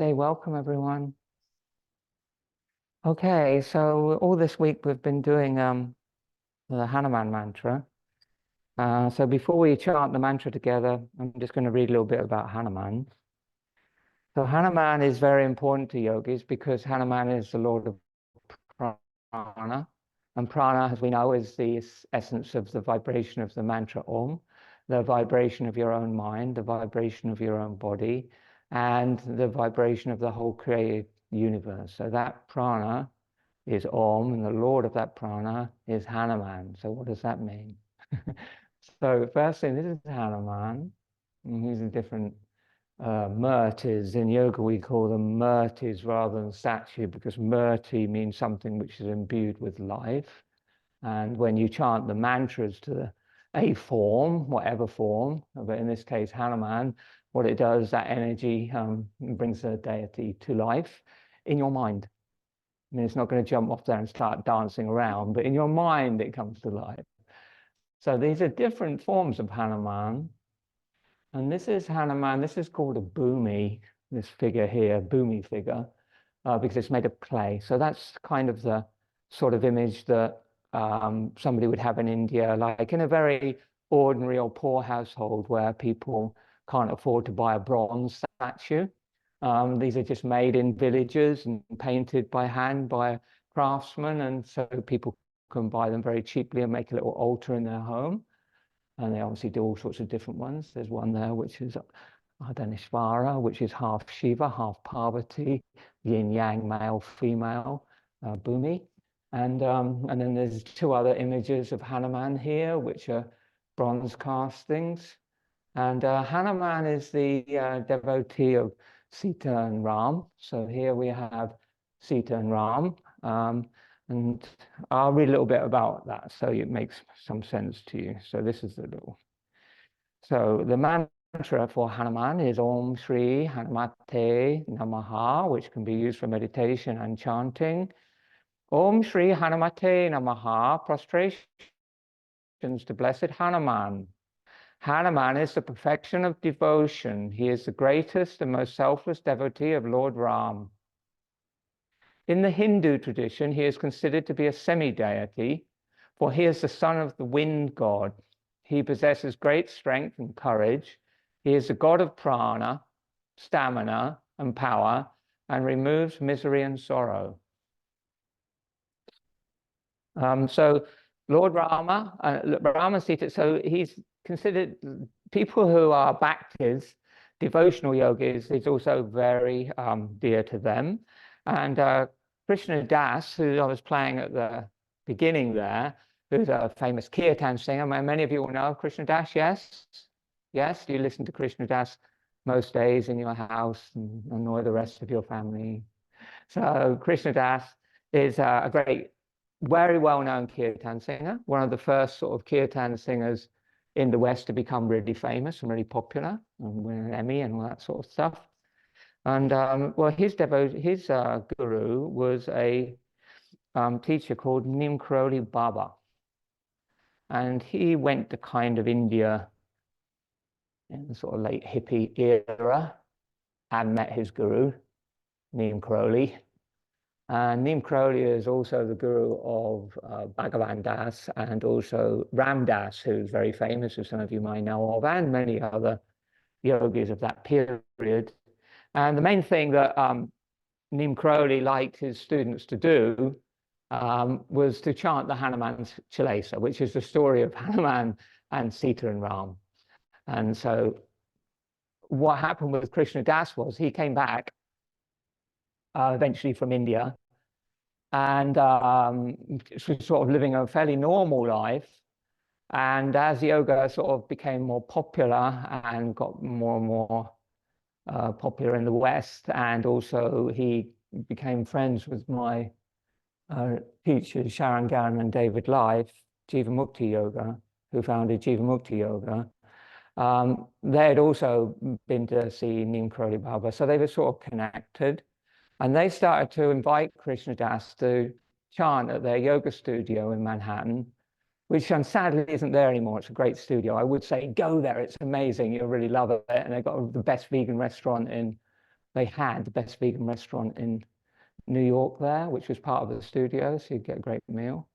Welcome everyone. Okay, so all this week we've been doing the Hanuman Mantra. So before we chant the mantra together, I'm just going to read a little bit about Hanuman. So Hanuman is very important to yogis because Hanuman is the Lord of Prana. And Prana, as we know, is the essence of the vibration of the mantra Om, the vibration of your own mind, the vibration of your own body, and the vibration of the whole created universe. So that prana is Om, and the Lord of that prana is Hanuman. So what does that mean? So first thing, this is Hanuman. And these are different murtis. In yoga, we call them murtis rather than statue, because murti means something which is imbued with life. And when you chant the mantras to a form, whatever form, but in this case, Hanuman, what it does, that energy brings the deity to life in your mind. I mean, it's not going to jump off there and start dancing around, but in your mind, it comes to life. So these are different forms of Hanuman. And this is Hanuman. This is called a bhumi, this figure here, bhumi figure, because it's made of clay. So that's kind of the sort of image that somebody would have in India, like in a very ordinary or poor household where people can't afford to buy a bronze statue. These are just made in villages and painted by hand by a craftsman, and so people can buy them very cheaply and make a little altar in their home. And they obviously do all sorts of different ones. There's one there which is Ardhaneshvara, which is half Shiva, half Parvati, yin yang, male, female, bhumi. And then there's two other images of Hanuman here, which are bronze castings. And Hanuman is the devotee of Sita and Ram. So here we have Sita and Ram. And I'll read a little bit about that so it makes some sense to you. So this is the little. So the mantra for Hanuman is Om Shri Hanumate Namaha, which can be used for meditation and chanting. Om Shri Hanumate Namaha, prostrations to Blessed Hanuman. Hanuman is the perfection of devotion. He is the greatest and most selfless devotee of Lord Ram. In the Hindu tradition, he is considered to be a semi-deity, for he is the son of the wind god. He possesses great strength and courage. He is the god of prana, stamina, and power, and removes misery and sorrow. So Lord Rama, Rama Sita, so he's considered, people who are bhaktis, devotional yogis, is also very dear to them. And Krishna Das, who I was playing at the beginning there, who's a famous kirtan singer. Many of you will know Krishna Das, yes? Yes, you listen to Krishna Das most days in your house and annoy the rest of your family. So Krishna Das is a great, very well-known kirtan singer, one of the first sort of kirtan singers in the West to become really famous and really popular and win an Emmy and all that sort of stuff. And well, his guru was a teacher called Neem Karoli Baba. And he went to kind of India in the sort of late hippie era and met his guru, Neem Karoli. And Neem Karoli is also the guru of Bhagavan Das and also Ram Das, who's very famous, who some of you might know of, and many other yogis of that period. And the main thing that Neem Karoli liked his students to do was to chant the Hanuman Chalisa, which is the story of Hanuman and Sita and Ram. And so what happened with Krishna Das was he came back eventually from India and sort of living a fairly normal life. And as yoga sort of became more popular and got more and more popular in the West, and also he became friends with my teachers, Sharon Garam and David Life, Jivamukti Yoga, who founded Jivamukti Yoga. They had also been to see Neem Karoli Baba, so they were sort of connected. And they started to invite Krishna Das to chant at their yoga studio in Manhattan, which sadly isn't there anymore. It's a great studio. I would say go there. It's amazing. You'll really love it. And they've got the best vegan restaurant in they had the best vegan restaurant in New York there, which was part of the studio, so you'd get a great meal.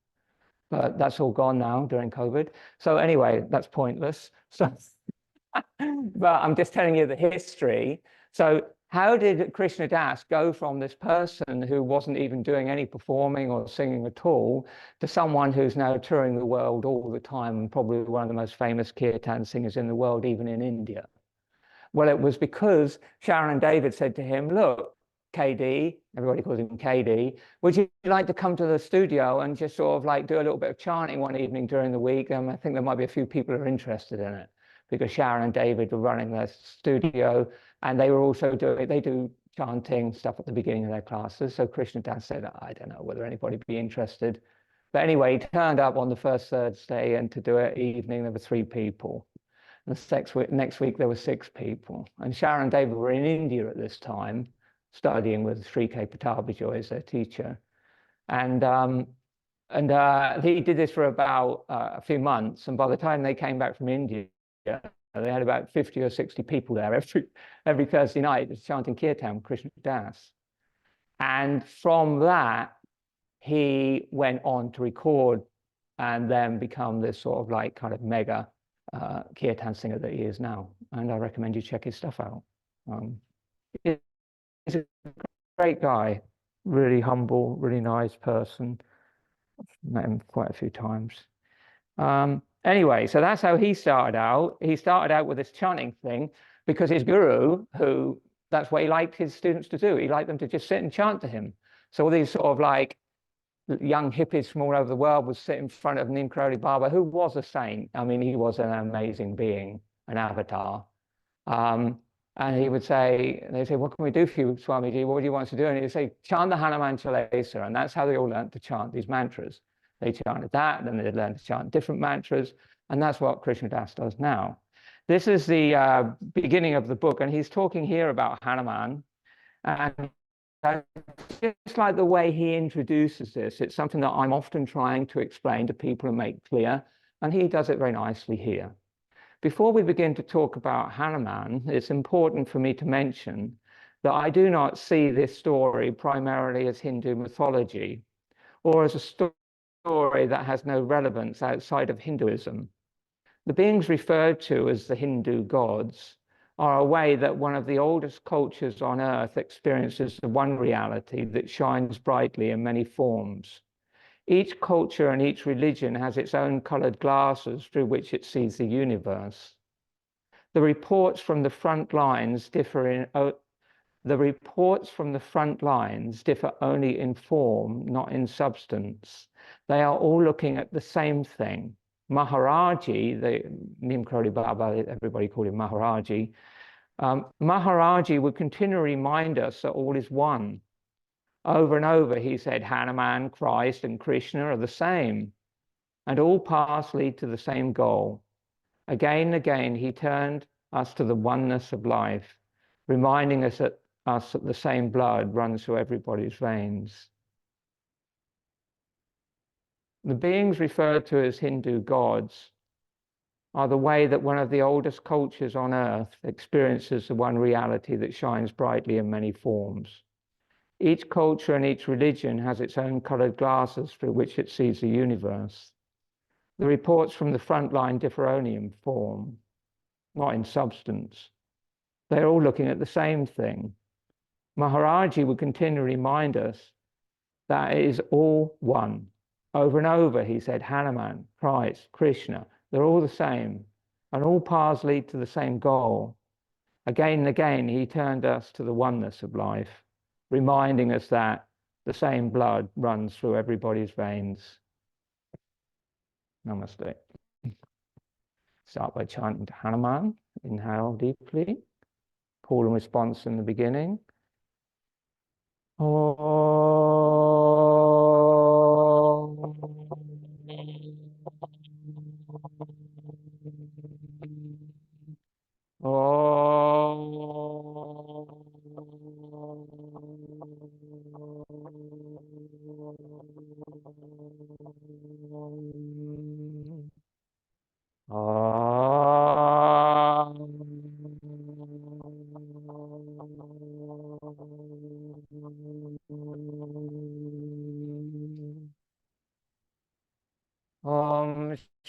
But that's all gone now during COVID. So anyway, that's pointless. So, but I'm just telling you the history. So how did Krishna Das go from this person who wasn't even doing any performing or singing at all to someone who's now touring the world all the time and probably one of the most famous kirtan singers in the world, even in India? Well, it was because Sharon and David said to him, look, KD, everybody calls him KD, would you like to come to the studio and just sort of like do a little bit of chanting one evening during the week? I think there might be a few people who are interested in it, because Sharon and David were running their studio, and they were also they do chanting stuff at the beginning of their classes. So Krishna Das said, I don't know whether anybody would be interested. But anyway, he turned up on the first Thursday, and to do it evening, there were 3 people. The next week there were 6 people. And Sharon and David were in India at this time, studying with Sri K. Pattabhi as their teacher. And he did this for about a few months. And by the time they came back from India, they had about 50 or 60 people there every Thursday night chanting kirtan with Krishna Das. And from that, he went on to record and then become this sort of like kind of mega kirtan singer that he is now. And I recommend you check his stuff out. He's a great guy, really humble, really nice person. Met him quite a few times. Anyway, so that's how he started out. He started out with this chanting thing because his guru, that's what he liked his students to do. He liked them to just sit and chant to him. So all these sort of like young hippies from all over the world would sit in front of Neem Karoli Baba, who was a saint. I mean, he was an amazing being, an avatar. And he would say, they'd say, what can we do for you, Swamiji? What do you want us to do? And he'd say, chant the Hanuman Chalisa. And that's how they all learned to chant these mantras. They chanted that, then they learned to chant different mantras. And that's what Krishna Das does now. This is the beginning of the book. And he's talking here about Hanuman. And just like the way he introduces this, it's something that I'm often trying to explain to people and make clear. And he does it very nicely here. Before we begin to talk about Hanuman, it's important for me to mention that I do not see this story primarily as Hindu mythology or as a story that has no relevance outside of Hinduism. The beings referred to as the Hindu gods are a way that one of the oldest cultures on earth experiences the one reality that shines brightly in many forms. Each culture and each religion has its own colored glasses through which it sees the universe. The reports from the front lines differ only in form, not in substance. They are all looking at the same thing. Maharaji, the Neem Karoli Baba, everybody called him Maharaji. Maharaji would continually remind us that all is one. Over and over, he said, Hanuman, Christ, and Krishna are the same, and all paths lead to the same goal. Again and again, he turned us to the oneness of life, reminding us that the same blood runs through everybody's veins. The beings referred to as Hindu gods are the way that one of the oldest cultures on earth experiences the one reality that shines brightly in many forms. Each culture and each religion has its own colored glasses through which it sees the universe. The reports from the front line differ only in form, not in substance. They're all looking at the same thing. Maharaji would continually remind us that it is all one. Over and over, he said, Hanuman, Christ, Krishna, they're all the same, and all paths lead to the same goal. Again and again, he turned us to the oneness of life, reminding us that the same blood runs through everybody's veins. Namaste. Start by chanting Hanuman. Inhale deeply. Call and response in the beginning.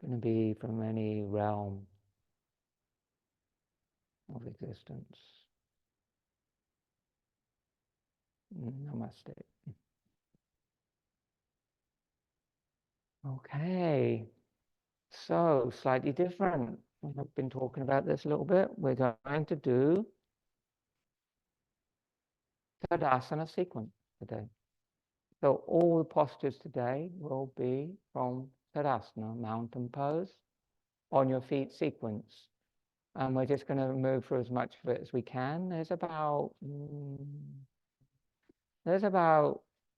going to be from any realm of existence. Namaste. Okay, so slightly different. I've been talking about this a little bit. We're going to do Tadasana sequence today. So all the postures today will be from Tadasana, mountain pose, on your feet sequence. And we're just going to move through as much of it as we can. There's about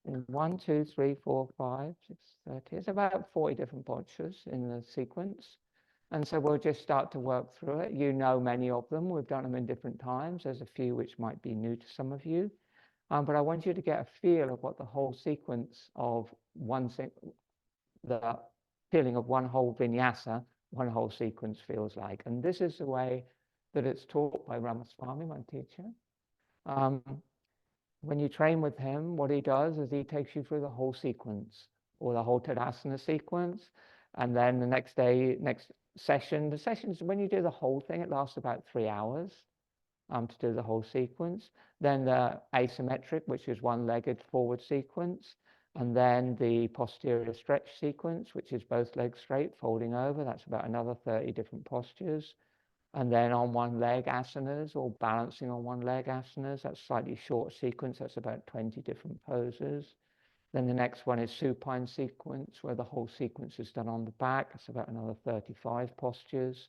1, 2, 3, 4, 5, 6, 30. There's about 40 different postures in the sequence. And so we'll just start to work through it. You know many of them. We've done them in different times. There's a few which might be new to some of you. But I want you to get a feel of what the whole sequence of the feeling of one whole vinyasa, one whole sequence feels like. And this is the way that it's taught by Ramaswamy, my teacher. When you train with him, what he does is he takes you through the whole sequence, or the whole Tadasana sequence. And then the next day, next session, the sessions, when you do the whole thing, it lasts about 3 hours to do the whole sequence. Then the asymmetric, which is one-legged forward sequence. And then the posterior stretch sequence, which is both legs straight, folding over. That's about another 30 different postures. And then on one leg asanas, or balancing on one leg asanas. That's slightly short sequence. That's about 20 different poses. Then the next one is supine sequence, where the whole sequence is done on the back. That's about another 35 postures.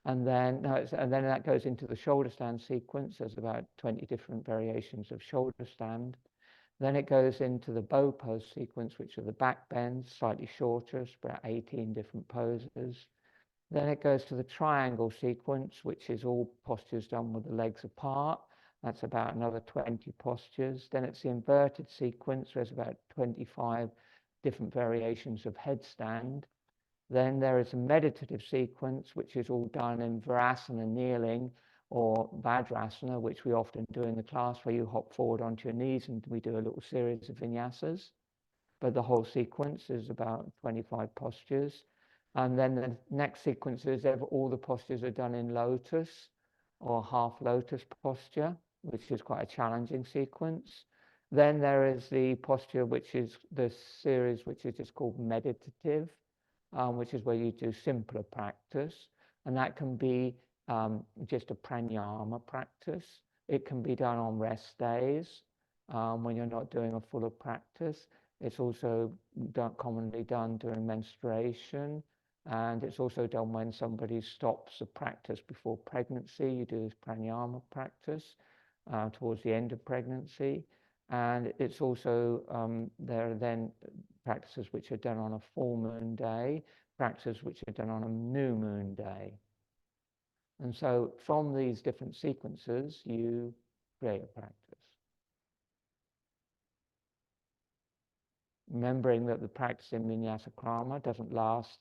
And then that goes into the shoulder stand sequence. There's about 20 different variations of shoulder stand. Then it goes into the bow pose sequence, which are the back bends, slightly shorter, it's about 18 different poses. Then it goes to the triangle sequence, which is all postures done with the legs apart. That's about another 20 postures. Then it's the inverted sequence. There's about 25 different variations of headstand. Then there is a meditative sequence, which is all done in Virasana, kneeling, or Vajrasana, which we often do in the class, where you hop forward onto your knees and we do a little series of vinyasas. But the whole sequence is about 25 postures. And then the next sequence is all the postures are done in lotus or half lotus posture, which is quite a challenging sequence. Then there is the posture, which is the series, which is just called meditative, which is where you do simpler practice. And that can be just a pranayama practice. It can be done on rest days when you're not doing a fuller practice. It's also commonly done during menstruation. And it's also done when somebody stops the practice before pregnancy. You do this pranayama practice towards the end of pregnancy. And it's also, there are then practices which are done on a full moon day, practices which are done on a new moon day. And so from these different sequences, you create a practice. Remembering that the practice in Vinyasa Krama doesn't last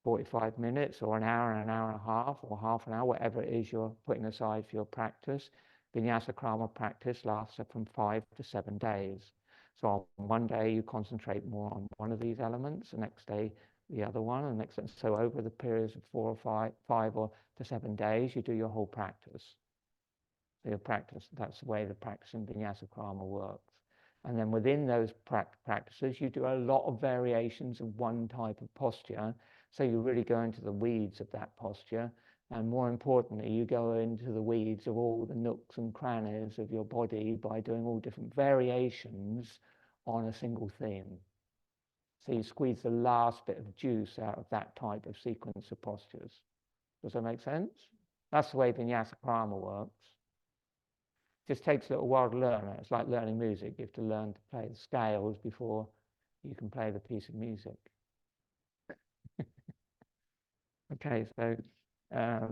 45 minutes or an hour and a half or half an hour, whatever it is you're putting aside for your practice. Vinyasa Krama practice lasts from 5 to 7 days. So on one day you concentrate more on one of these elements, the next day the other one, and the next. So over the periods of 4 or 5 or to 7 days, you do your whole practice. So your practice, that's the way the practice in Vinyasa Krama works. And then within those practices, you do a lot of variations of one type of posture. So you really go into the weeds of that posture. And more importantly, you go into the weeds of all the nooks and crannies of your body by doing all different variations on a single theme. So you squeeze the last bit of juice out of that type of sequence of postures. Does that make sense? That's the way Vinyasa Krama works. Just takes a little while to learn it. It's like learning music. You have to learn to play the scales before you can play the piece of music. Okay, so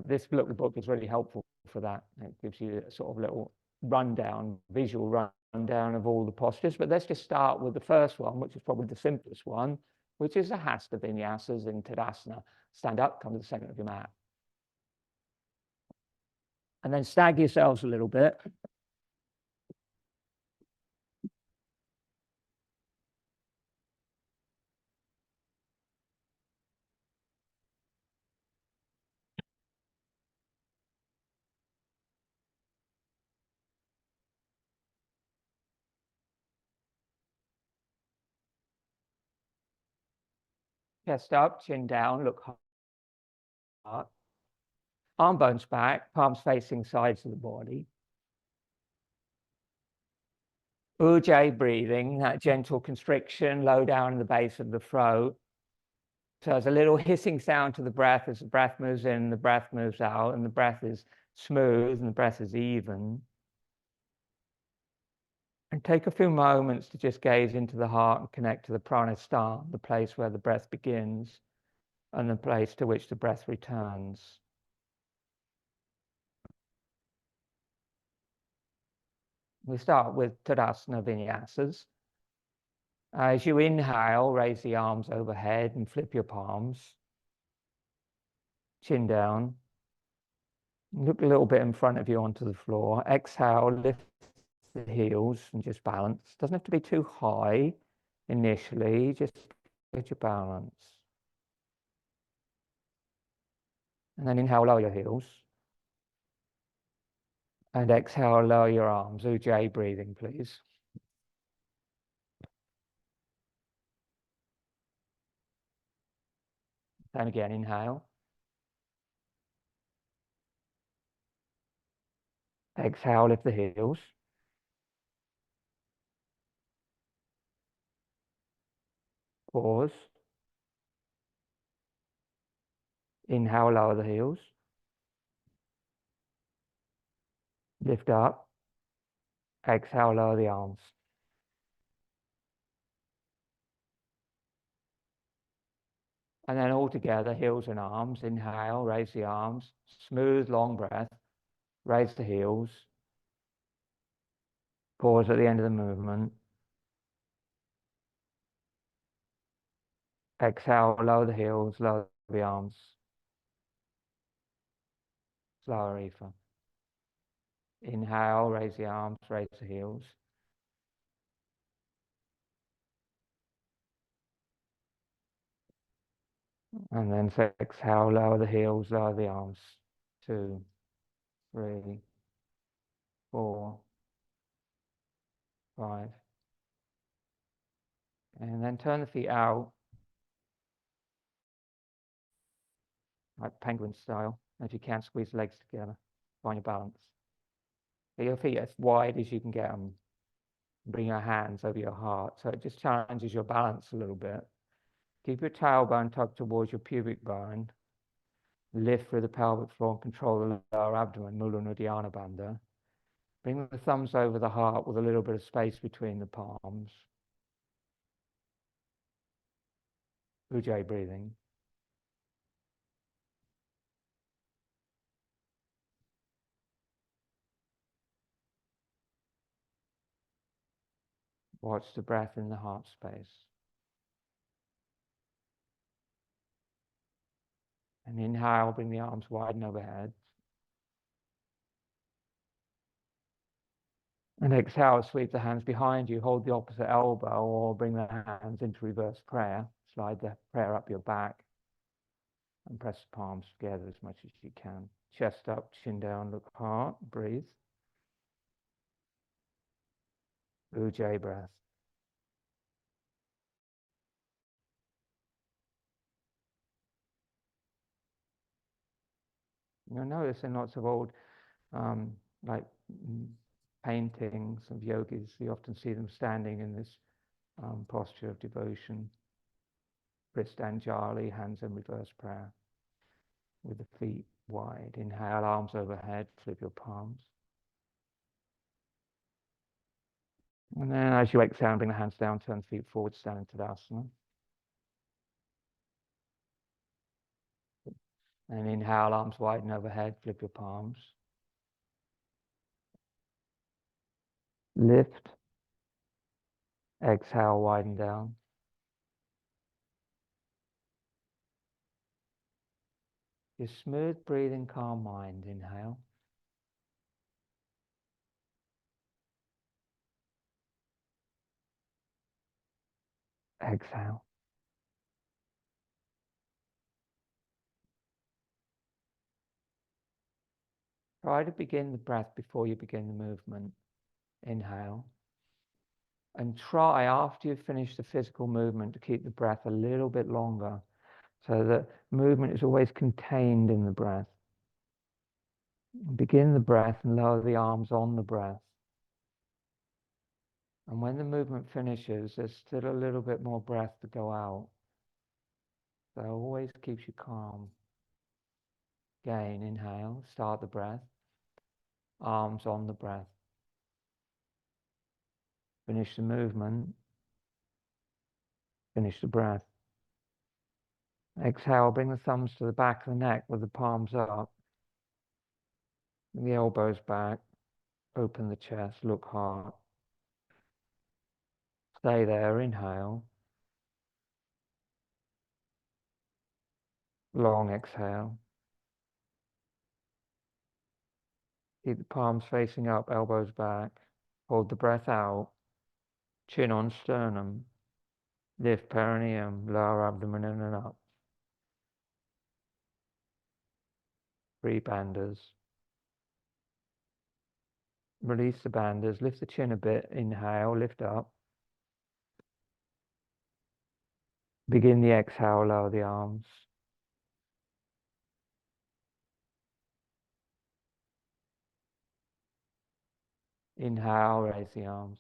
this little book is really helpful for that. It gives you a sort of little rundown, visual rundown of all the postures. But let's just start with the first one, which is probably the simplest one, which is the Hasta Vinyasas in Tadasana. Stand up, come to the center of your mat. And then stagger yourselves a little bit. Chest up, chin down, look hard. Arm bones back, palms facing sides of the body. Ujjayi breathing, that gentle constriction low down in the base of the throat. So there's a little hissing sound to the breath as the breath moves in, the breath moves out, and the breath is smooth and the breath is even. And take a few moments to just gaze into the heart and connect to the pranasthana, the place where the breath begins and the place to which the breath returns. We start with Tadasana Vinyasas. As you inhale, raise the arms overhead and flip your palms. Chin down. Look a little bit in front of you onto the floor. Exhale, lift the heels and just balance. Doesn't have to be too high initially, just get your balance. And then inhale, lower your heels. And exhale, lower your arms. Ujjayi breathing, please. And again, inhale. Exhale, lift the heels. Pause. Inhale, lower the heels. Lift up. Exhale, lower the arms. And then all together, heels and arms. Inhale, raise the arms. Smooth, long breath. Raise the heels. Pause at the end of the movement. Exhale, lower the heels, lower the arms. Slower reefer. Inhale, raise the arms, raise the heels. And then exhale, lower the heels, lower the arms. 2, 3, 4, 5. And then turn the feet out, like penguin style. If you can, squeeze the legs together. Find your balance. Get your feet as wide as you can get them. Bring your hands over your heart. So it just challenges your balance a little bit. Keep your tailbone tucked towards your pubic bone. Lift through the pelvic floor and control the lower abdomen, Mula Nudhyana Bandha. Bring the thumbs over the heart with a little bit of space between the palms. Ujjayi breathing. Watch the breath in the heart space. And inhale, bring the arms wide and overhead. And exhale, sweep the hands behind you, hold the opposite elbow, or bring the hands into reverse prayer. Slide the prayer up your back and press the palms together as much as you can. Chest up, chin down, look heart, breathe. Ujjayi breath. You'll notice in lots of old like paintings of yogis, you often see them standing in this posture of devotion. Kristanjali, hands in reverse prayer, with the feet wide. Inhale, arms overhead, flip your palms. And then as you exhale, bring the hands down, turn the feet forward, stand in Tadasana. And inhale, arms widen overhead, flip your palms. Lift. Exhale, widen down. Your smooth breathing, calm mind. Inhale. Exhale. Try to begin the breath before you begin the movement. Inhale. And try, after you've finished the physical movement, to keep the breath a little bit longer. So the movement is always contained in the breath. Begin the breath and lower the arms on the breath. And when the movement finishes, there's still a little bit more breath to go out. So it always keeps you calm. Again, inhale, start the breath. Arms on the breath. Finish the movement. Finish the breath. Exhale, bring the thumbs to the back of the neck with the palms up. The elbows back. Open the chest, look hard. Stay there, inhale. Long exhale. Keep the palms facing up, elbows back. Hold the breath out. Chin on sternum. Lift perineum, lower abdomen in and up. 3 bandhas. Release the bandhas. Lift the chin a bit. Inhale, lift up. Begin the exhale, lower the arms. Inhale, raise the arms.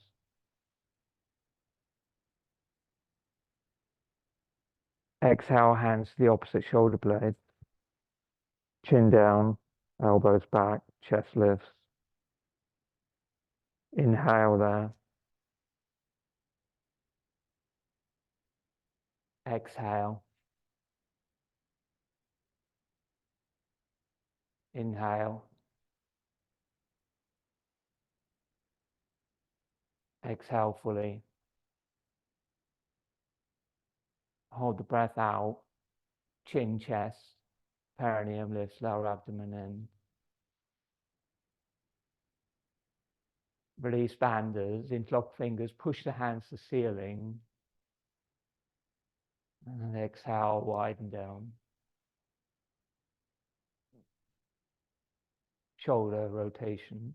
Exhale, hands to the opposite shoulder blade. Chin down, elbows back, chest lifts. Inhale there. Exhale. Inhale. Exhale fully. Hold the breath out. Chin, chest, perineum lifts, lower abdomen in. Release bandhas, interlock fingers, push the hands to ceiling. And then exhale, widen down. Shoulder rotation.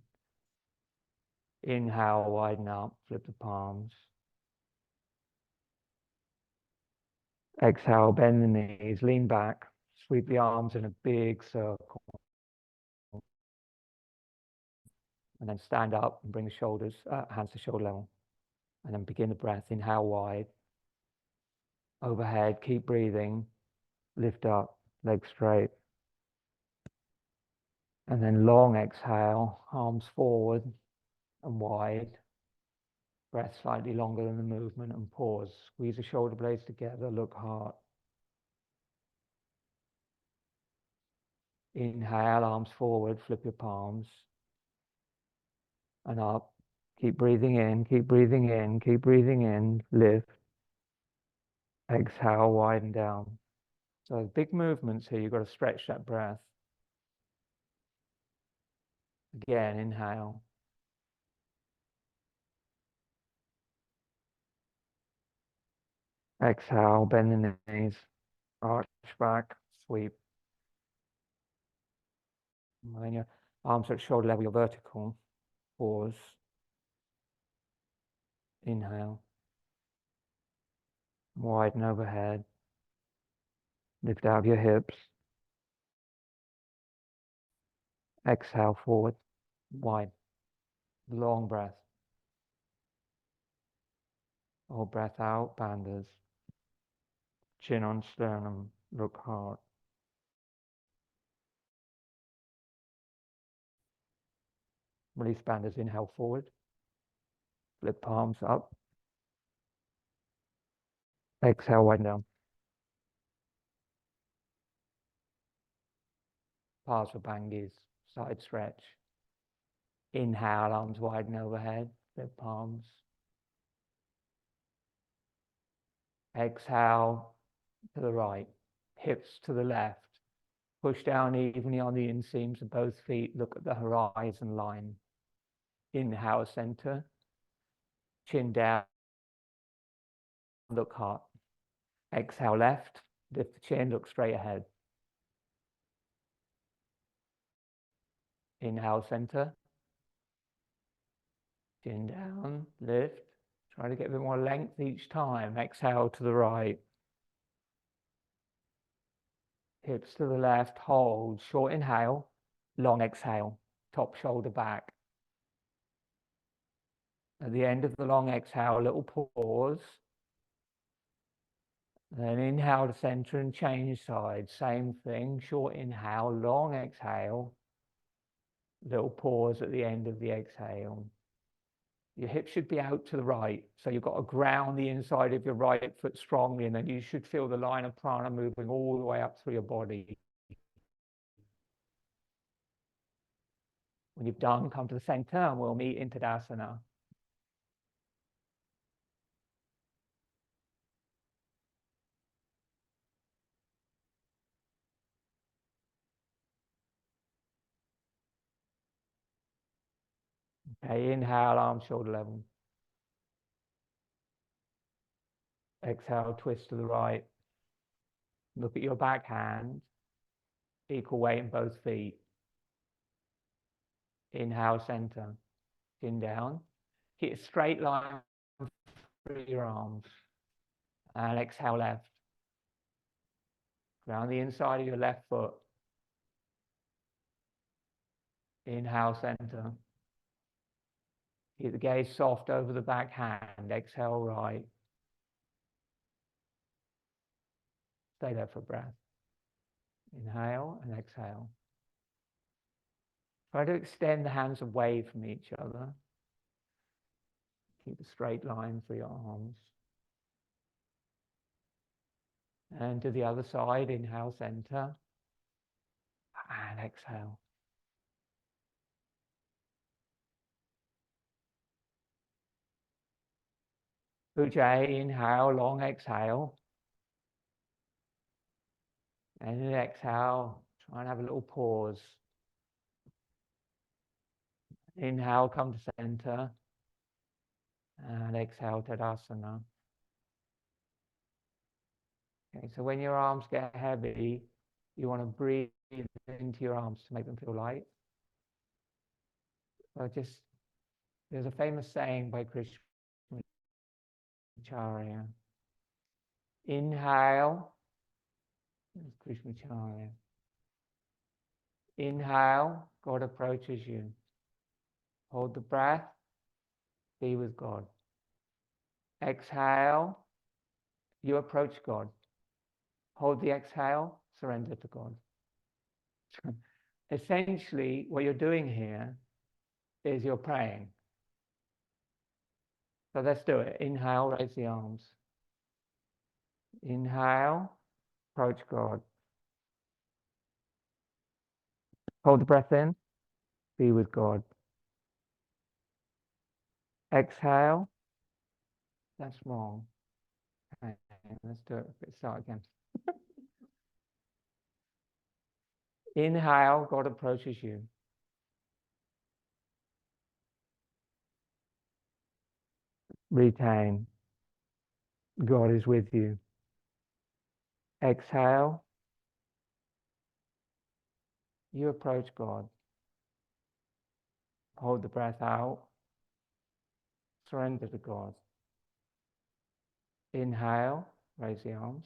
Inhale, widen up, flip the palms. Exhale, bend the knees, lean back, sweep the arms in a big circle. And then stand up and bring the shoulders, hands to shoulder level. And then begin the breath. Inhale wide. Overhead, keep breathing. Lift up, legs straight. And then long exhale, arms forward and wide. Breath slightly longer than the movement and pause. Squeeze the shoulder blades together, look hard. Inhale, arms forward, flip your palms. And up. Keep breathing in, keep breathing in, keep breathing in. Lift. Exhale, widen down. So big movements here, you've got to stretch that breath. Again, inhale. Exhale, bend the knees, arch back, sweep. When your arms are at shoulder level, you're vertical. Pause. Inhale. Widen overhead. Lift out of your hips. Exhale forward. Wide. Long breath. Hold breath out, bandhas. Chin on sternum. Look hard. Release bandhas. Inhale forward. Flip palms up. Exhale, widen down. Parsvabhangis. Side stretch. Inhale, arms widen overhead. Flip palms. Exhale to the right. Hips to the left. Push down evenly on the inseams of both feet. Look at the horizon line. Inhale, center. Chin down. Look hard. Exhale, left. Lift the chin. Look straight ahead. Inhale, center. Chin down. Lift. Try to get a bit more length each time. Exhale to the right. Hips to the left, hold, short inhale, long exhale, top shoulder back. At the end of the long exhale, a little pause. Then inhale to center and change sides. Same thing, short inhale, long exhale, little pause at the end of the exhale. Your hips should be out to the right. So you've got to ground the inside of your right foot strongly, and then you should feel the line of prana moving all the way up through your body. When you've done, come to the center and we'll meet in Tadasana. Okay, inhale, arms shoulder level. Exhale, twist to the right. Look at your back hand. Equal weight in both feet. Inhale, center. Chin down. Keep a straight line through your arms. And exhale, left. Ground the inside of your left foot. Inhale, center. Keep the gaze soft over the back hand. Exhale, right. Stay there for breath. Inhale and exhale. Try to extend the hands away from each other. Keep a straight line for your arms. And to the other side, inhale, center. And exhale. Ujjayi, inhale, long exhale. And then exhale, try and have a little pause. Inhale, come to center. And exhale, Tadasana. Okay, so when your arms get heavy, you want to breathe into your arms to make them feel light. So there's a famous saying by Krishna. Inhale. Krishnacharya. Inhale, God approaches you. Hold the breath, be with God. Exhale, you approach God. Hold the exhale, surrender to God. Essentially, what you're doing here is you're praying. So let's do it. Inhale, raise the arms. Inhale, approach God. Hold the breath in, be with God. Exhale, that's wrong. Okay, let's do it. Let's start again. Inhale, God approaches you. Retain. God is with you. Exhale. You approach God. Hold the breath out. Surrender to God. Inhale. Raise the arms.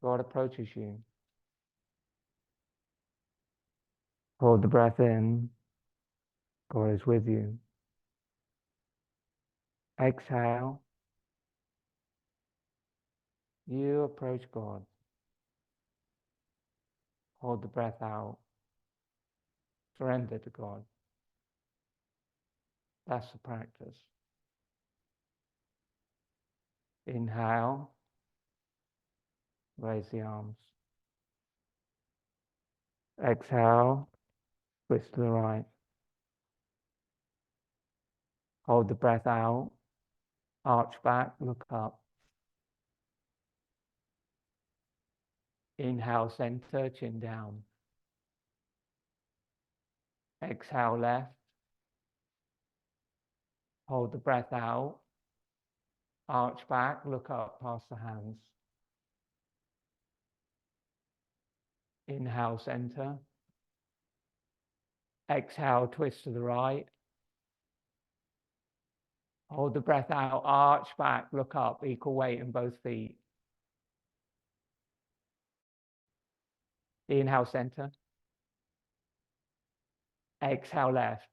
God approaches you. Hold the breath in. God is with you. Exhale. You approach God. Hold the breath out. Surrender to God. That's the practice. Inhale. Raise the arms. Exhale. Twist to the right. Hold the breath out. Arch back, look up. Inhale, center, chin down. Exhale, left. Hold the breath out. Arch back, look up past the hands. Inhale, center. Exhale, twist to the right. Hold the breath out, arch back, look up, equal weight in both feet. Inhale, center. Exhale, left.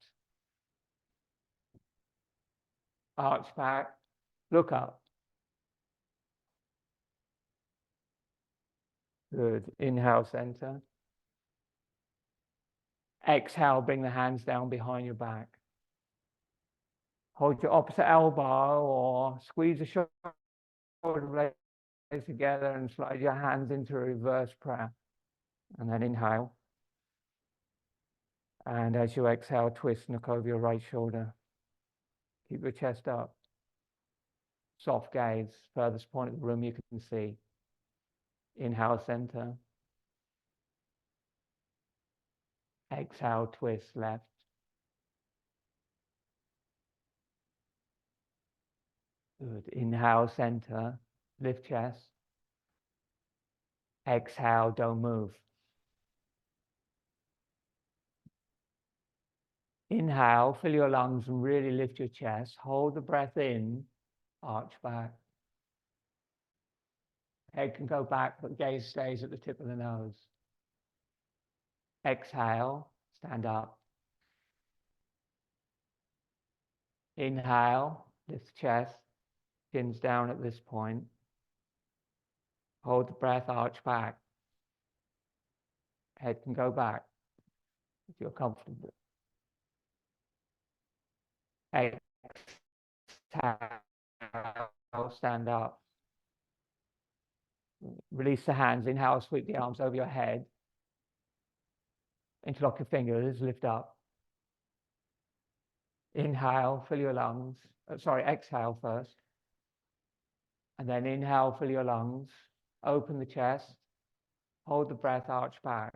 Arch back. Look up. Good. Inhale, center. Exhale, bring the hands down behind your back. Hold your opposite elbow or squeeze the shoulder blades together and slide your hands into a reverse prayer. And then inhale. And as you exhale, twist, look over your right shoulder. Keep your chest up. Soft gaze, furthest point of the room you can see. Inhale, center. Exhale, twist, left. Good. Inhale, center. Lift chest. Exhale, don't move. Inhale, fill your lungs and really lift your chest. Hold the breath in, arch back. Head can go back, but gaze stays at the tip of the nose. Exhale, stand up. Inhale, lift chest, chin's down at this point. Hold the breath, arch back. Head can go back if you're comfortable. Exhale, stand up. Release the hands. Inhale, sweep the arms over your head. Interlock your fingers, lift up. Inhale, fill your lungs. Exhale first. And then inhale, fill your lungs. Open the chest. Hold the breath, arch back.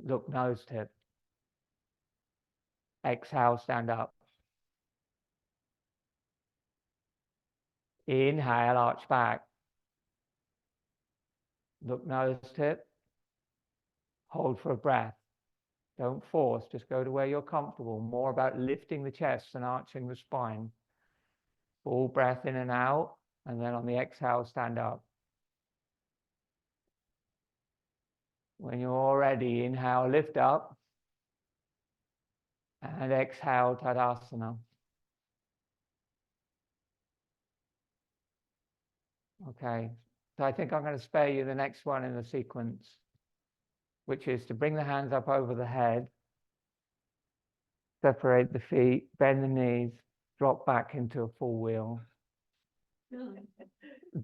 Look nose tip. Exhale, stand up. Inhale, arch back. Look nose tip. Hold for a breath. Don't force, just go to where you're comfortable. More about lifting the chest and arching the spine. Full breath in and out, and then on the exhale, stand up. When you're ready, inhale, lift up, and exhale, Tadasana. Okay, so I think I'm going to spare you the next one in the sequence, which is to bring the hands up over the head, separate the feet, bend the knees, drop back into a full wheel.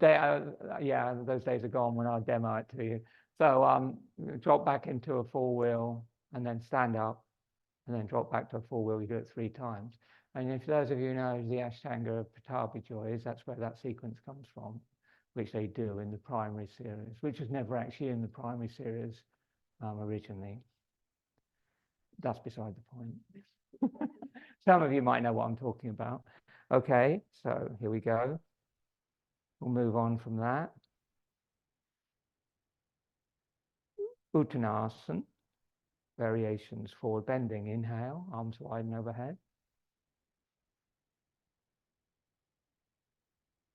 Yeah, those days are gone when I'll demo it to you. So drop back into a full wheel and then stand up and then drop back to a full wheel. You do it 3 times. And if those of you know the Ashtanga Patabi Joys, that's where that sequence comes from, which they do in the primary series, which was never actually in the primary series originally. That's beside the point. Some of you might know what I'm talking about. Okay, so here we go. We'll move on from that. Uttanasana, variations, forward bending. Inhale, arms wide and overhead.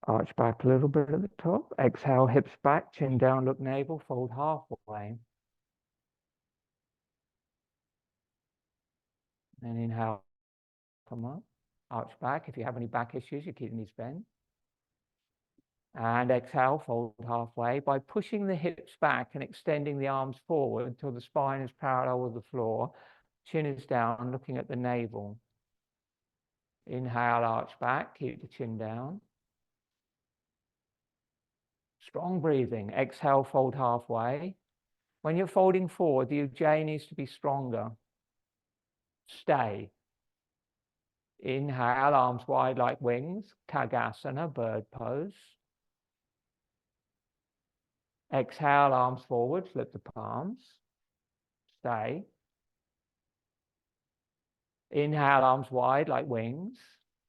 Arch back a little bit at the top. Exhale, hips back, chin down, look navel, fold halfway. And inhale, come up. Arch back. If you have any back issues, your kidneys bend. And exhale, fold halfway by pushing the hips back and extending the arms forward until the spine is parallel with the floor. Chin is down, looking at the navel. Inhale, arch back, keep the chin down. Strong breathing. Exhale, fold halfway. When you're folding forward, the Ujjayi needs to be stronger. Stay. Inhale, arms wide like wings. Kagasana, bird pose. Exhale, arms forward, flip the palms. Stay. Inhale, arms wide like wings.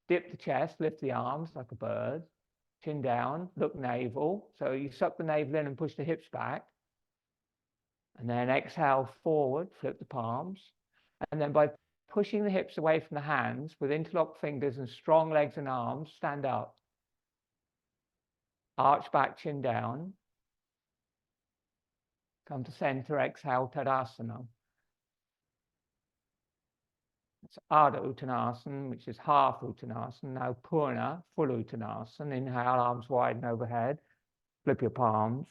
Dip the chest, lift the arms like a bird. Chin down, look navel. So you suck the navel in and push the hips back. And then exhale forward, flip the palms. And then by pushing the hips away from the hands with interlocked fingers and strong legs and arms, stand up. Arch back, chin down. Come to center, exhale, Tadasana. It's Ardha Uttanasana, which is half Uttanasana. Now Purna, full Uttanasana. Inhale, arms wide and overhead. Flip your palms.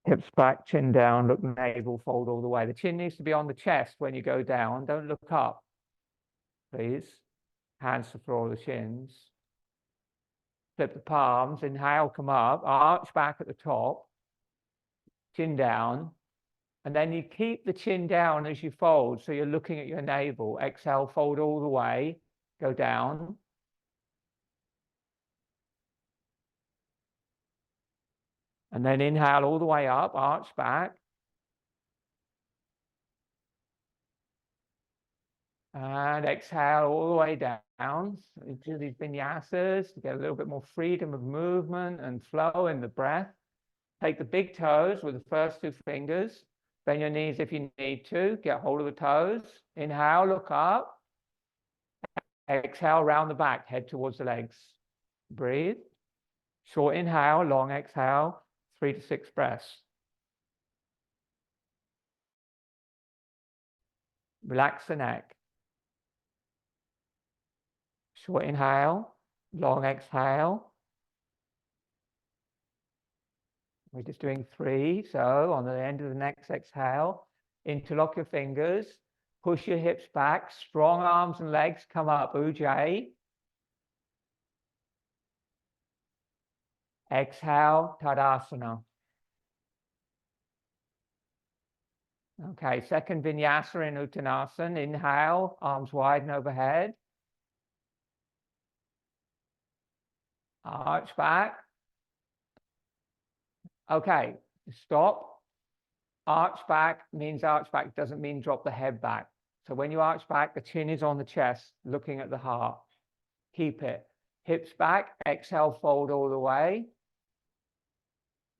Hips back, chin down, look navel, fold all the way. The chin needs to be on the chest when you go down. Don't look up, please. Hands to the floor, the shins. Flip the palms. Inhale, come up. Arch back at the top. Chin down. And then you keep the chin down as you fold, so you're looking at your navel. Exhale, fold all the way, go down. And then inhale all the way up, arch back. And exhale all the way down into these vinyasas to get a little bit more freedom of movement and flow in the breath. Take the big toes with the first two fingers. Bend your knees if you need to. Get hold of the toes. Inhale, look up. Exhale, round the back, head towards the legs. Breathe. Short inhale, long exhale, 3 to 6 breaths. Relax the neck. Short inhale, long exhale. We're just doing 3. So on the end of the next exhale, interlock your fingers, push your hips back, strong arms and legs come up, Ujjayi. Exhale, Tadasana. Okay, second vinyasa in Uttanasana. Inhale, arms wide and overhead. Arch back. Okay, stop. Arch back means arch back, doesn't mean drop the head back. So when you arch back, the chin is on the chest, looking at the heart. Keep it. Hips back, exhale, fold all the way.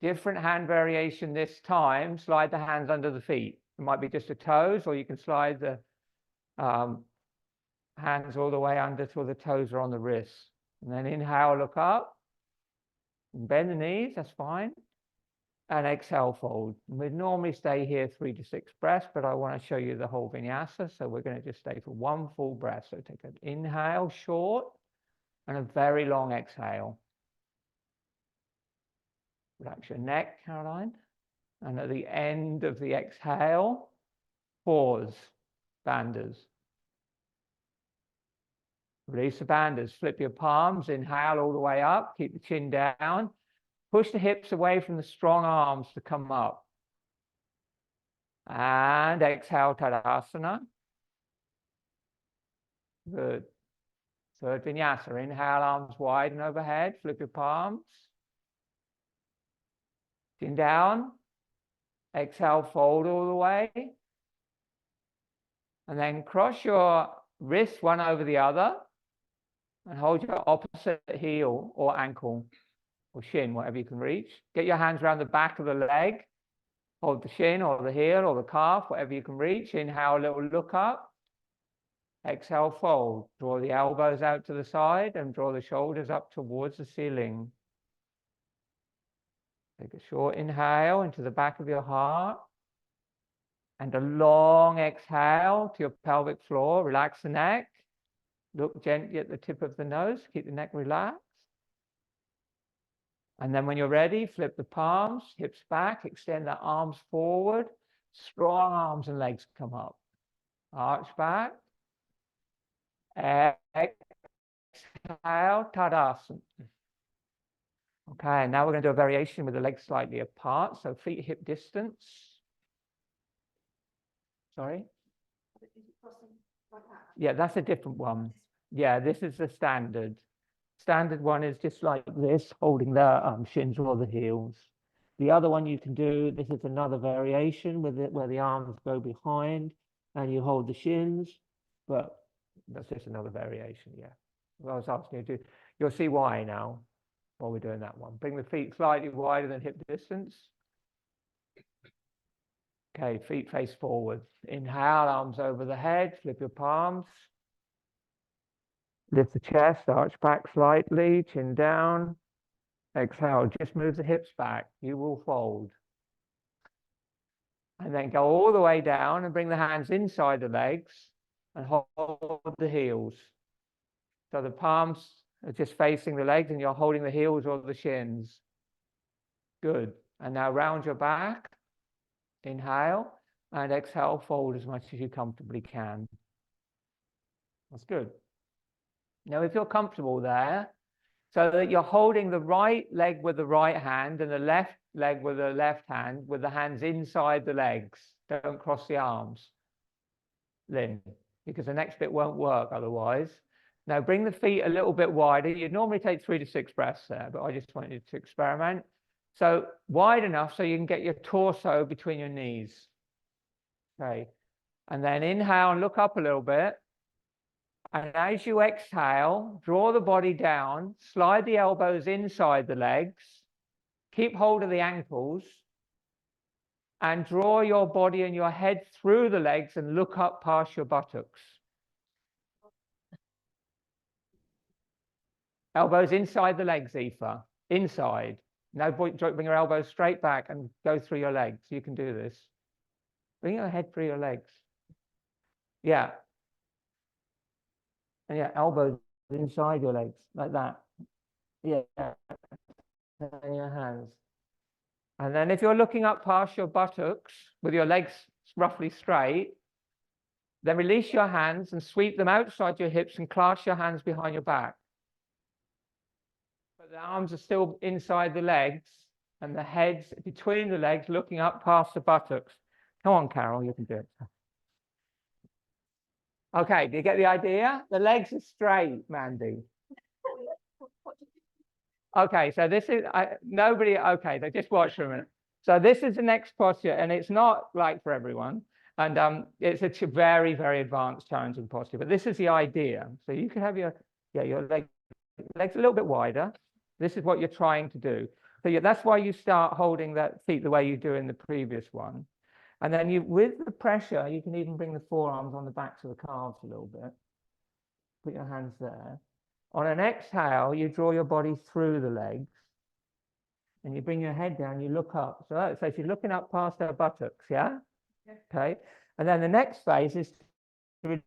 Different hand variation this time. Slide the hands under the feet. It might be just the toes, or you can slide the hands all the way under till the toes are on the wrists. And then inhale, look up. And bend the knees, that's fine. And exhale, fold. We'd normally stay here 3 to 6 breaths, but I want to show you the whole vinyasa. So we're going to just stay for 1 full breath. So take an inhale, short, and a very long exhale. Relax your neck, Caroline. And at the end of the exhale, pause, bandhas. Release the bandhas. Flip your palms. Inhale all the way up. Keep the chin down. Push the hips away from the strong arms to come up. And exhale, Tadasana. Good. Third vinyasa. Inhale, arms wide and overhead. Flip your palms. Chin down. Exhale, fold all the way. And then cross your wrists one over the other. And hold your opposite heel or ankle or shin, whatever you can reach. Get your hands around the back of the leg. Hold the shin or the heel or the calf, whatever you can reach. Inhale, a little look up. Exhale, fold. Draw the elbows out to the side and draw the shoulders up towards the ceiling. Take a short inhale into the back of your heart. And a long exhale to your pelvic floor. Relax the neck. Look gently at the tip of the nose. Keep the neck relaxed. And then when you're ready, flip the palms, hips back, extend the arms forward. Strong arms and legs come up. Arch back. Exhale, Tadasana. Okay, now we're going to do a variation with the legs slightly apart. So feet hip distance. Sorry? Yeah, that's a different one. Yeah, this is the standard. Standard one is just like this, holding the shins or the heels. The other one you can do, this is another variation with it where the arms go behind and you hold the shins, but that's just another variation, yeah. What I was asking you to do, you'll see why now while we're doing that one. Bring the feet slightly wider than hip distance. Okay, feet face forward. Inhale, arms over the head, flip your palms. Lift the chest, arch back slightly, chin down. Exhale, just move the hips back. You will fold. And then go all the way down and bring the hands inside the legs and hold the heels. So the palms are just facing the legs and you're holding the heels or the shins. Good. And now round your back. Inhale and exhale, fold as much as you comfortably can. That's good. Now, if you're comfortable there, so that you're holding the right leg with the right hand and the left leg with the left hand, with the hands inside the legs. Don't cross the arms, Lynn, because the next bit won't work otherwise. Now, bring the feet a little bit wider. You'd normally take 3 to 6 breaths there, but I just want you to experiment. So wide enough so you can get your torso between your knees. Okay. And then inhale and look up a little bit. And as you exhale, draw the body down, slide the elbows inside the legs, keep hold of the ankles, and draw your body and your head through the legs and look up past your buttocks. Elbows inside the legs, Aoife. Inside. Now bring your elbows straight back and go through your legs. You can do this. Bring your head through your legs. Yeah. And yeah, elbows inside your legs, like that. Yeah. And your hands. And then if you're looking up past your buttocks with your legs roughly straight, then release your hands and sweep them outside your hips and clasp your hands behind your back. But the arms are still inside the legs and the head's between the legs, looking up past the buttocks. Come on, Carol, you can do it. Okay, do you get the idea? The legs are straight, Mandy. Okay, so this is nobody. Okay, they just watch for a minute. So this is the next posture, and it's not like for everyone, and it's a very, very advanced, challenging posture. But this is the idea. So you can have your legs a little bit wider. This is what you're trying to do. So that's why you start holding that feet the way you do in the previous one. And then with the pressure, you can even bring the forearms on the backs of the calves a little bit. Put your hands there. On an exhale, you draw your body through the legs. And you bring your head down, you look up. So she's looking up past her buttocks, yeah? Okay. And then the next phase is to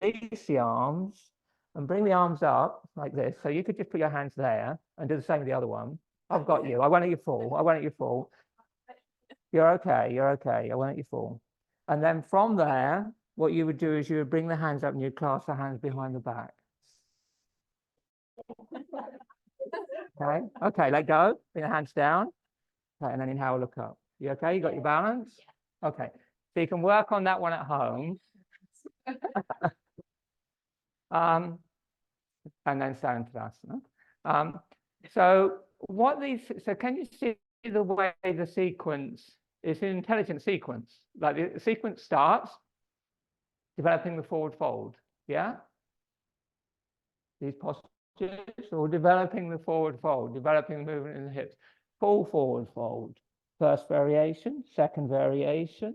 release the arms and bring the arms up like this. So you could just put your hands there and do the same with the other one. I've got you. I won't let you fall. I won't let you fall. You're okay. You're okay. I won't let you fall. And then from there, what you would do is you would bring the hands up and you'd clasp the hands behind the back. Okay. Okay. Let go. Bring the hands down. Okay. And then inhale, look up. You okay? You got your balance? Okay. So you can work on that one at home. And then Sthana. So can you see the way the sequence is an intelligent sequence? Like the sequence starts developing the forward fold, yeah? These postures, or developing the forward fold, developing the movement in the hips. Full forward fold. First variation, second variation,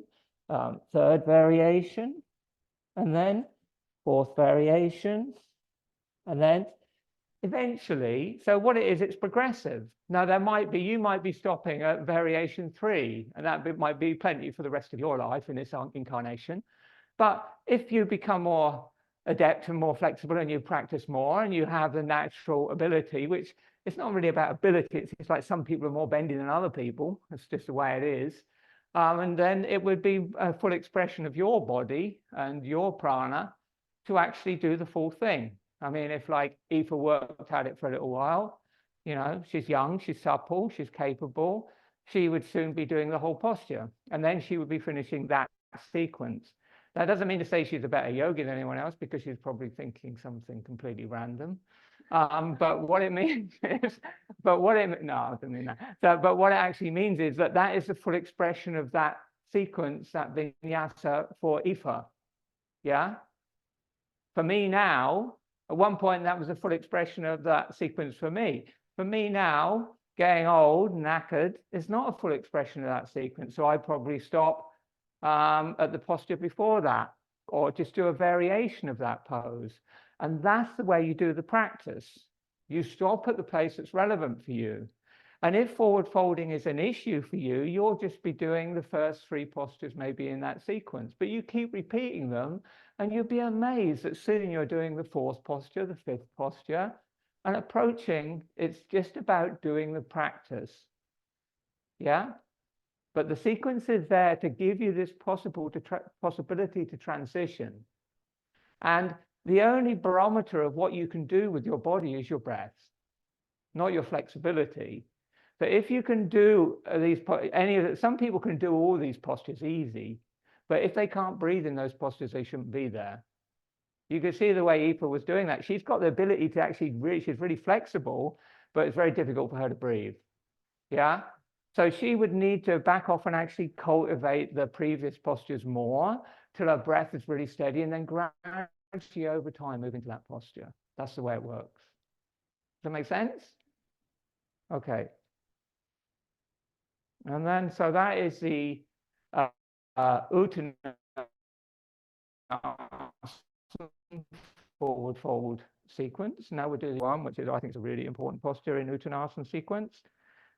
third variation, and then fourth variation, and then eventually, so what it is, it's progressive. Now you might be stopping at variation 3, and that might be plenty for the rest of your life in this incarnation. But if you become more adept and more flexible and you practice more and you have the natural ability, which it's not really about ability, it's like some people are more bendy than other people. That's just the way it is. And then it would be a full expression of your body and your prana to actually do the full thing. I mean, if like Aoife worked at it for a little while, you know, she's young, she's supple, she's capable, she would soon be doing the whole posture. And then she would be finishing that sequence. That doesn't mean to say she's a better yogi than anyone else, because she's probably thinking something completely random. But what it means is, no, I don't mean that. So, but what it actually means is that is the full expression of that sequence, that vinyasa for Aoife. Yeah. For me now, at one point that was a full expression of that sequence for me. For me now, getting old, knackered, is not a full expression of that sequence. So I probably stop at the posture before that, or just do a variation of that pose. And that's the way you do the practice. You stop at the place that's relevant for you. And if forward folding is an issue for you, you'll just be doing the first 3 postures maybe in that sequence. But you keep repeating them, and you'll be amazed that soon you're doing the 4th posture, the 5th posture, and approaching, it's just about doing the practice. Yeah? But the sequence is there to give you this possibility to transition. And the only barometer of what you can do with your body is your breath, not your flexibility. So if you can do some people can do all these postures easy, but if they can't breathe in those postures, they shouldn't be there. You can see the way Aoife was doing that. She's got the ability to actually she's really flexible, but it's very difficult for her to breathe. Yeah. So she would need to back off and actually cultivate the previous postures more till her breath is really steady, and then gradually over time move into that posture. That's the way it works. Does that make sense? Okay. And then, so that is the Uttanasana forward fold sequence. Now we're doing one, which is, I think, is a really important posture in Uttanasana sequence.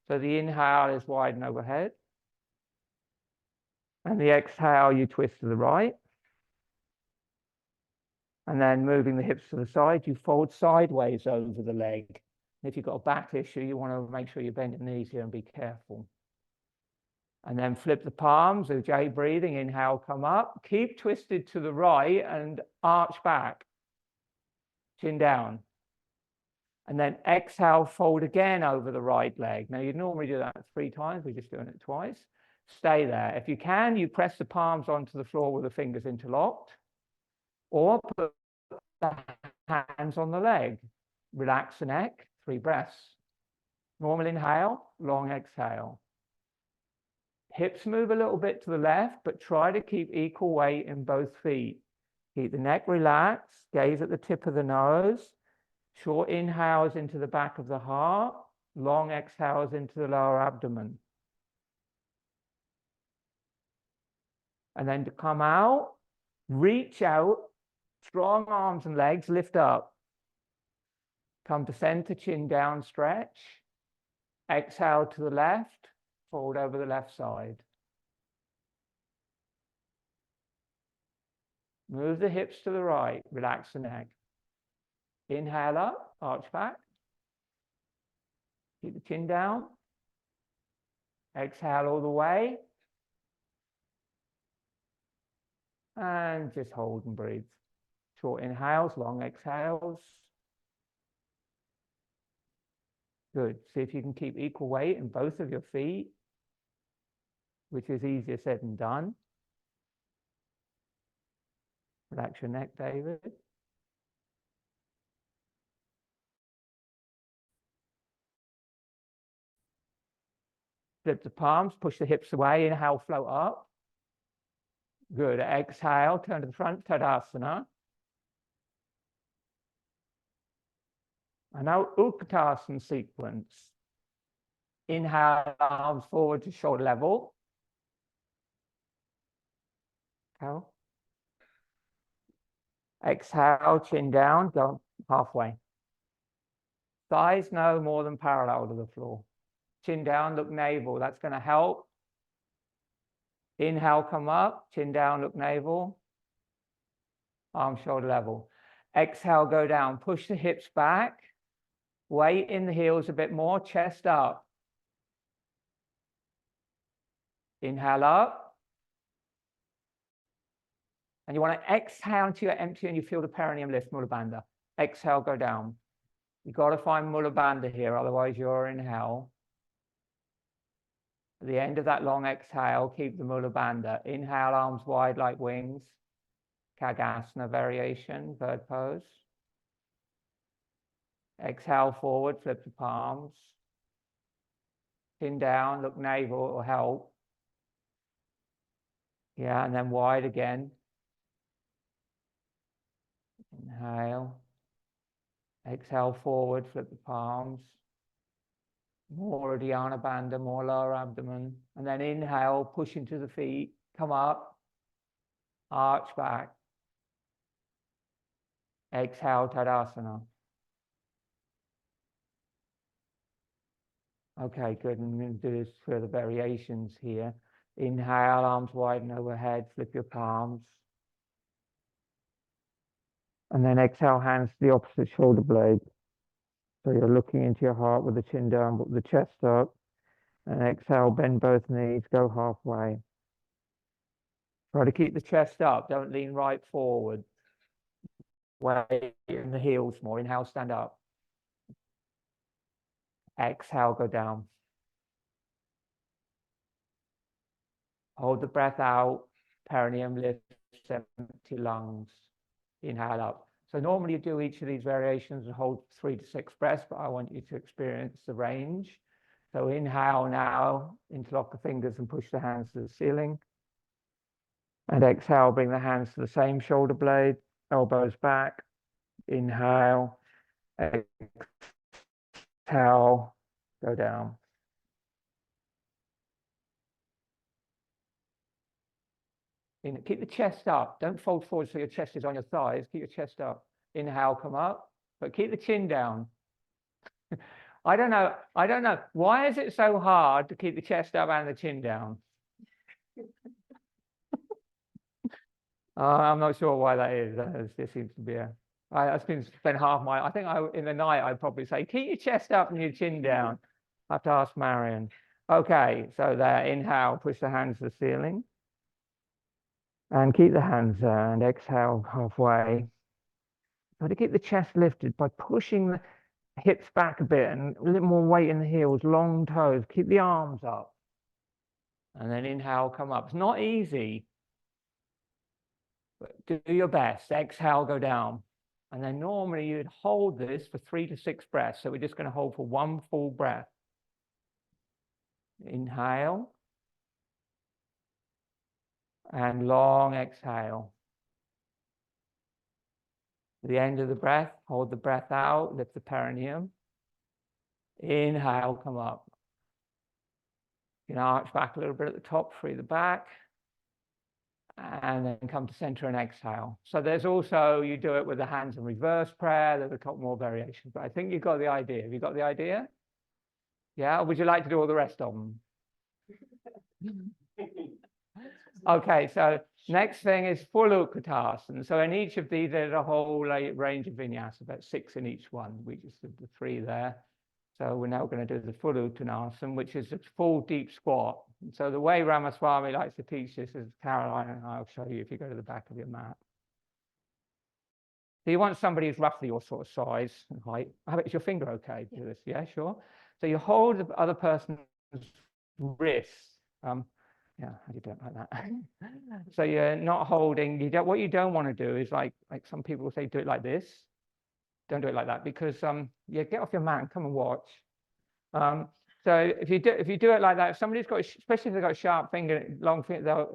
So the inhale is wide and overhead. And the exhale, you twist to the right. And then moving the hips to the side, you fold sideways over the leg. If you've got a back issue, you want to make sure you bend your knees here and be careful. And then flip the palms, Ujjayi breathing, inhale, come up, keep twisted to the right and arch back, chin down. And then exhale, fold again over the right leg. Now, you'd normally do that 3 times, we're just doing it twice. Stay there. If you can, you press the palms onto the floor with the fingers interlocked, or put the hands on the leg. Relax the neck, 3 breaths. Normal inhale, long exhale. Hips move a little bit to the left, but try to keep equal weight in both feet. Keep the neck relaxed, gaze at the tip of the nose. Short inhales into the back of the heart, long exhales into the lower abdomen. And then to come out, reach out, strong arms and legs, lift up. Come to center, chin down, stretch. Exhale to the left, fold over the left side. Move the hips to the right, relax the neck. Inhale up, arch back. Keep the chin down. Exhale all the way. And just hold and breathe. Short inhales, long exhales. Good. See if you can keep equal weight in both of your feet, which is easier said than done. Relax your neck, David. Flip the palms, push the hips away, inhale, float up. Good. Exhale, turn to the front, Tadasana. And now Uttanasana sequence. Inhale, arms forward to shoulder level. Exhale, chin down, go halfway. Thighs no more than parallel to the floor. Chin down, look navel. That's going to help. Inhale, come up. Chin down, look navel. Arms shoulder level. Exhale, go down. Push the hips back. Weight in the heels a bit more. Chest up. Inhale up. And you want to exhale until you're empty and you feel the perineum lift, Mula Bandha. Exhale, go down. You've got to find Mula Bandha here, otherwise you're in hell. At the end of that long exhale, keep the Mula Bandha. Inhale, arms wide like wings. Kagasana variation, bird pose. Exhale forward, flip the palms. Chin down, look navel, or help. Yeah, and then wide again. Inhale. Exhale forward, flip the palms. More Dhyana Bandha, more lower abdomen. And then inhale, push into the feet, come up, arch back. Exhale, Tadasana. Okay, good. And I'm going to do this for the variations here. Inhale, arms widen overhead, flip your palms. And then exhale, hands to the opposite shoulder blade. So you're looking into your heart with the chin down, but the chest up. And exhale, bend both knees, go halfway. Try to keep the chest up. Don't lean right forward. Weight in the heels more. Inhale, stand up. Exhale, go down. Hold the breath out. Perineum lifts, empty lungs. Inhale up. So normally you do each of these variations and hold 3 to 6 breaths, but I want you to experience the range. So inhale now, interlock the fingers and push the hands to the ceiling. And exhale, bring the hands to the same shoulder blade, elbows back. Inhale, exhale, go down. Keep the chest up. Don't fold forward so your chest is on your thighs. Keep your chest up. Inhale, come up, but keep the chin down. I don't know. Why is it so hard to keep the chest up and the chin down? I'm not sure why that is. There seems to be a. I spend half my. I think in the night I'd probably say keep your chest up and your chin down. I have to ask Marion. Okay, so there. Inhale, push the hands to the ceiling, and keep the hands there. And exhale halfway. Try to keep the chest lifted by pushing the hips back a bit and a little more weight in the heels, long toes. Keep the arms up. And then inhale, come up. It's not easy, but do your best. Exhale, go down. And then normally you'd hold this for 3 to 6 breaths. So we're just going to hold for 1 full breath. Inhale. And long exhale. At the end of the breath, hold the breath out, lift the perineum. Inhale, come up. You can arch back a little bit at the top, free the back. And then come to center and exhale. So there's also, you do it with the hands in reverse prayer. There's a couple more variations, but I think you've got the idea. Have you got the idea? Yeah, or would you like to do all the rest of them? Okay, so next thing is full Utkatasana. So in each of these, there's a whole range of vinyasa, about 6 in each one. We just did the 3 there. So we're now going to do the full Uttanasana, which is a full deep squat. And so the way Ramaswamy likes to teach this is Caroline and I'll show you if you go to the back of your mat. So you want somebody who's roughly your sort of size and height. Is your finger okay to do this? Yeah, sure. So you hold the other person's wrist. Yeah, how do you do it like that? So you're not holding. What you don't want to do is like some people say, do it like this. Don't do it like that because yeah, get off your mat and come and watch. So if you do it like that, if somebody's got, especially if they've got a sharp finger, long finger,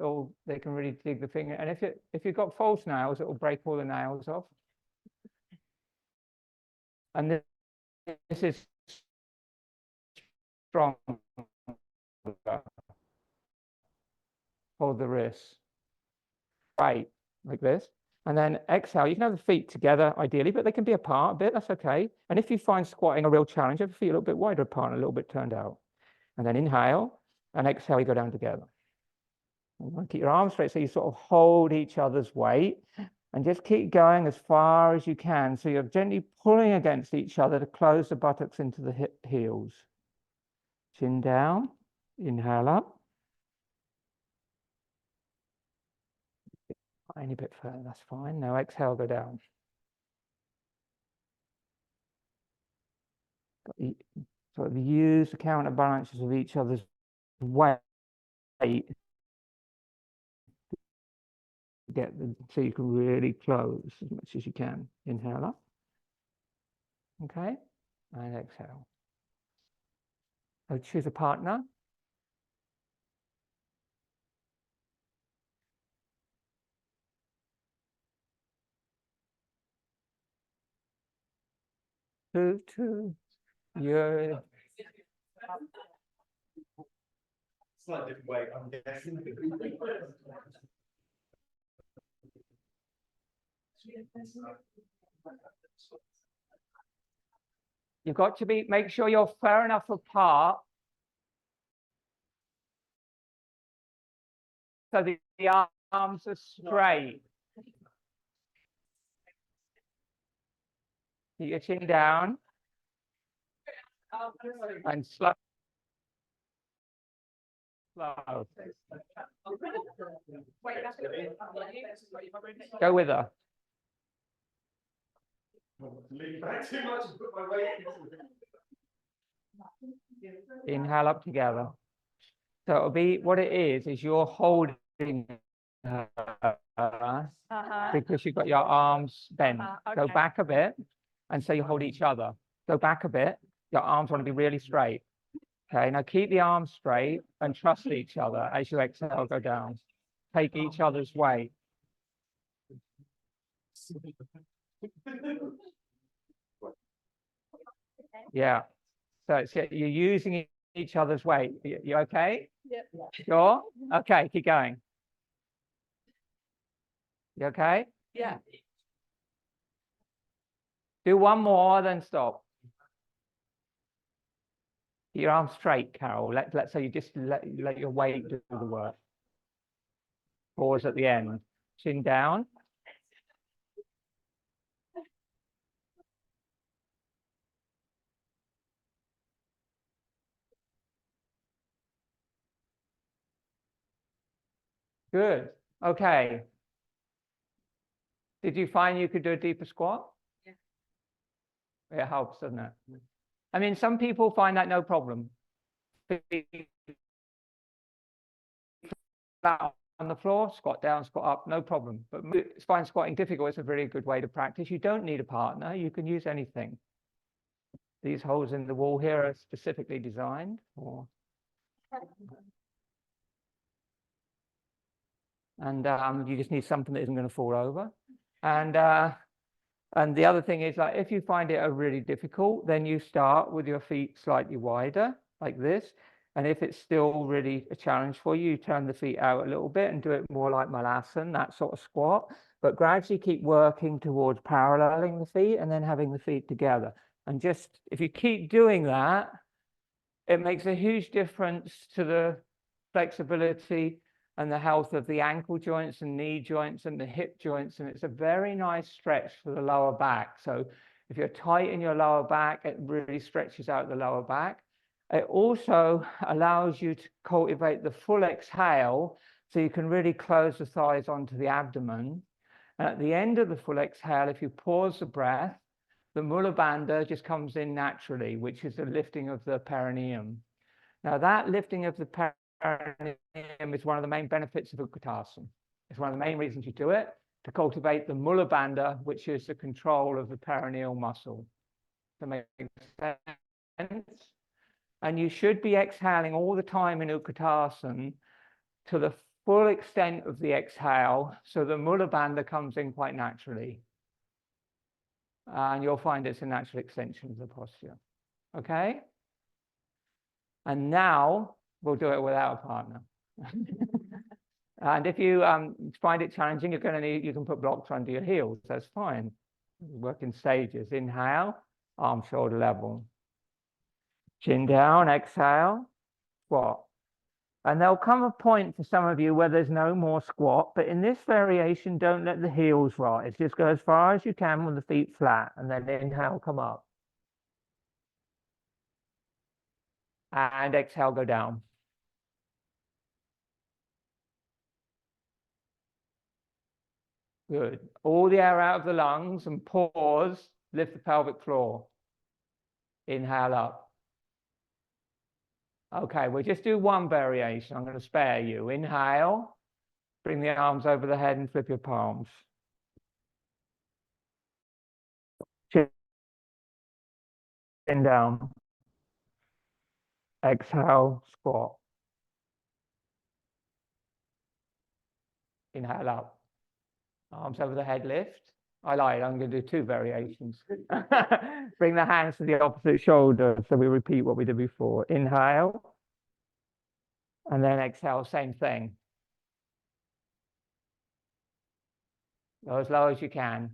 they can really dig the finger. And if you've got false nails, it will break all the nails off. And this is strong. Hold the wrists. Right, like this. And then exhale. You can have the feet together, ideally, but they can be apart a bit. That's okay. And if you find squatting a real challenge, have the feet a little bit wider apart and a little bit turned out. And then inhale and exhale, you go down together. And keep your arms straight so you sort of hold each other's weight and just keep going as far as you can. So you're gently pulling against each other to close the buttocks into the heels. Chin down, inhale up. Tiny bit further, that's fine. Now exhale, go down. Sort of use the counterbalances of each other's weight to get so you can really close as much as you can. Inhale up. Okay, and exhale. So choose a partner. Two. You're Slightly different way, I'm guessing. You've got to make sure you're far enough apart So the arms are straight. Keep your chin down. And slow. Go with her. Lean back too much and put my weight into it. Inhale up together. So it'll be what it is you're holding her because you've got your arms bent. Okay. Go back a bit, and so you hold each other. Go back a bit. Your arms want to be really straight. Okay, now keep the arms straight and trust each other as you exhale, go down. Take each other's weight. Yeah. So it's, you're using each other's weight. You okay? Yep. Sure? Okay, keep going. You okay? Yeah. Do one more, then stop. Keep your arms straight, Carol. Let's say you just let your weight do the work. Pause at the end. Chin down. Good. Okay. Did you find you could do a deeper squat? Yeah. It helps, doesn't it? I mean, some people find that no problem. Flat on the floor, squat down, squat up, no problem. But find squatting difficult. It's a very good way to practice. You don't need a partner. You can use anything. These holes in the wall here are specifically designed for. And you just need something that isn't going to fall over. And the other thing is, like, if you find it really difficult, then you start with your feet slightly wider, like this. And if it's still really a challenge for you, you turn the feet out a little bit and do it more like Malasana, that sort of squat. But gradually keep working towards paralleling the feet and then having the feet together. And just, if you keep doing that, it makes a huge difference to the flexibility and the health of the ankle joints and knee joints and the hip joints. And it's a very nice stretch for the lower back. So if you're tight in your lower back, it really stretches out the lower back. It also allows you to cultivate the full exhale, so you can really close the thighs onto the abdomen. And at the end of the full exhale, if you pause the breath, the Mula Bandha just comes in naturally, which is the lifting of the perineum. Now, that lifting of the perineum is one of the main benefits of Utkatasana. It's one of the main reasons you do it, to cultivate the Mula Bandha, which is the control of the perineal muscle. Does that make sense? And you should be exhaling all the time in Utkatasana to the full extent of the exhale, so the Mula Bandha comes in quite naturally. And you'll find it's a natural extension of the posture. Okay? And now we'll do it without a partner. And if you find it challenging, you're going to need, you can put blocks under your heels. That's fine. Work in stages. Inhale, arm shoulder level. Chin down, exhale, squat. And there'll come a point for some of you where there's no more squat, but in this variation, don't let the heels rise. Just go as far as you can with the feet flat, and then inhale, come up. And exhale, go down. Good. All the air out of the lungs, and pause, lift the pelvic floor. Inhale up. Okay, we'll just do one variation. I'm going to spare you. Inhale, bring the arms over the head and flip your palms. Chin down. Exhale, squat. Inhale up. Arms over the head, lift. I lied, I'm going to do two variations. Bring the hands to the opposite shoulder, so we repeat what we did before. Inhale. And then exhale, same thing. Go as low as you can,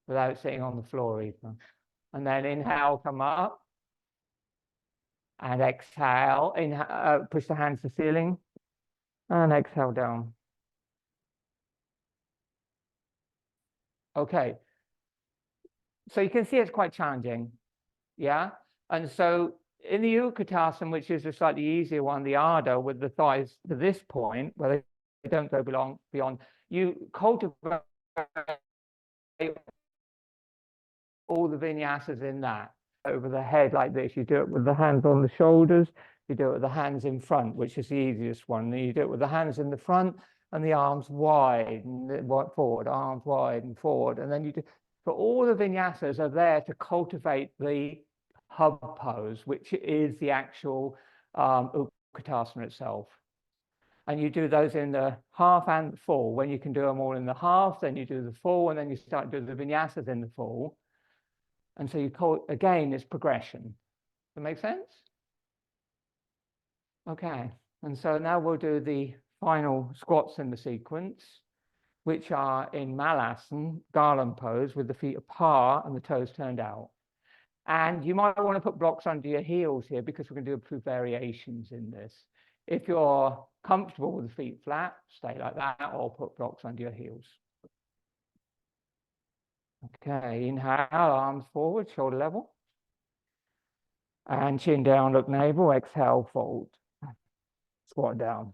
without sitting on the floor even. And then inhale, come up. And exhale, inhale, push the hands to the ceiling. And exhale down. Okay. So you can see it's quite challenging. Yeah. And so in the Utkatasana, which is a slightly easier one, the Ardha with the thighs to this point, where they don't go beyond, you cultivate all the vinyasas in that. Over the head like this, you do it with the hands on the shoulders, you do it with the hands in front, which is the easiest one. Then you do it with the hands in the front and the arms wide and forward, arms wide and forward. And then you do, so all the vinyasas are there to cultivate the hub pose, which is the actual Utkatasana itself. And you do those in the half and the full. When you can do them all in the half, then you do the full, and then you start doing the vinyasas in the full. And so you call, again, this progression. Does that make sense? Okay. And so now we'll do the final squats in the sequence, which are in Malasana, garland pose, with the feet apart and the toes turned out. And you might want to put blocks under your heels here, because we're going to do a few variations in this. If you're comfortable with the feet flat, stay like that, or put blocks under your heels. Okay, inhale, arms forward, shoulder level. And chin down, look navel, exhale, fold. Squat down.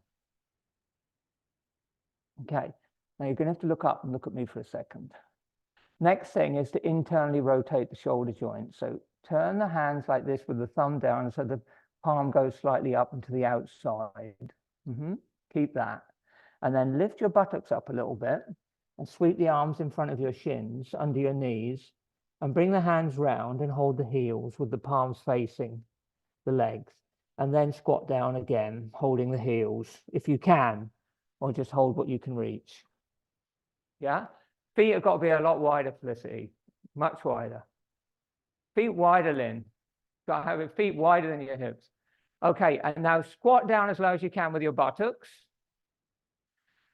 Okay, now you're going to have to look up and look at me for a second. Next thing is to internally rotate the shoulder joint. So turn the hands like this with the thumb down so the palm goes slightly up and to the outside. Keep that. And then lift your buttocks up a little bit and sweep the arms in front of your shins, under your knees, and bring the hands round and hold the heels with the palms facing the legs. And then squat down again, holding the heels, if you can, or just hold what you can reach. Yeah? Feet have got to be a lot wider, Felicity, much wider. Feet wider, Lynn. Got to have your feet wider than your hips. Okay, and now squat down as low as you can with your buttocks.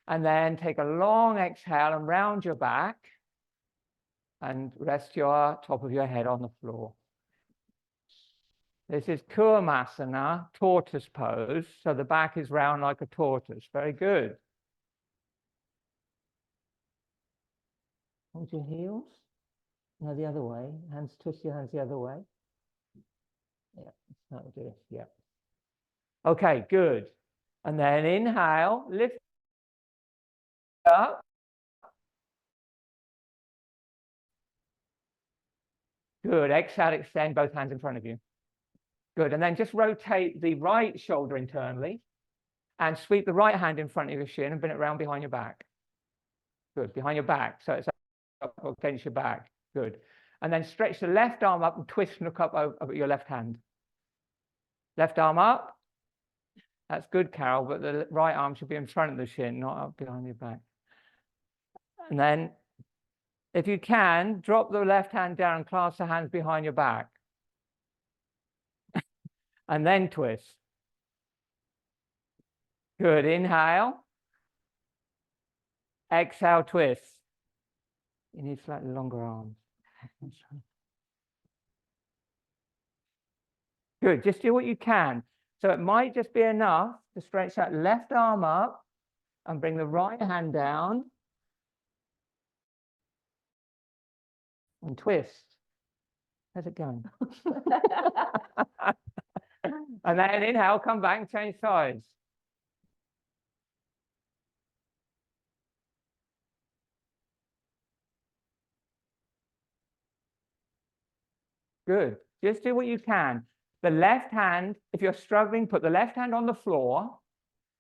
And then take a long exhale and round your back and rest your top of your head on the floor. This is Kurmasana, tortoise pose. So the back is round like a tortoise. Very good. Hold your heels. No, the other way. Hands, twist your hands the other way. Yeah, that'll do it. Yeah. Okay, good. And then inhale, lift up. Good. Exhale, extend both hands in front of you. Good. And then just rotate the right shoulder internally and sweep the right hand in front of your shin and bring it around behind your back. Good. Behind your back. So it's up against your back. Good. And then stretch the left arm up and twist and look up over your left hand. Left arm up. That's good, Carol, but the right arm should be in front of the shin, not up behind your back. And then, if you can, drop the left hand down and clasp the hands behind your back. And then twist. Good. Inhale. Exhale, twist. You need slightly longer arms. Good. Just do what you can. So it might just be enough to stretch that left arm up and bring the right hand down and twist. How's it going? And then inhale, come back and change sides. Good. Just do what you can. The left hand, if you're struggling, put the left hand on the floor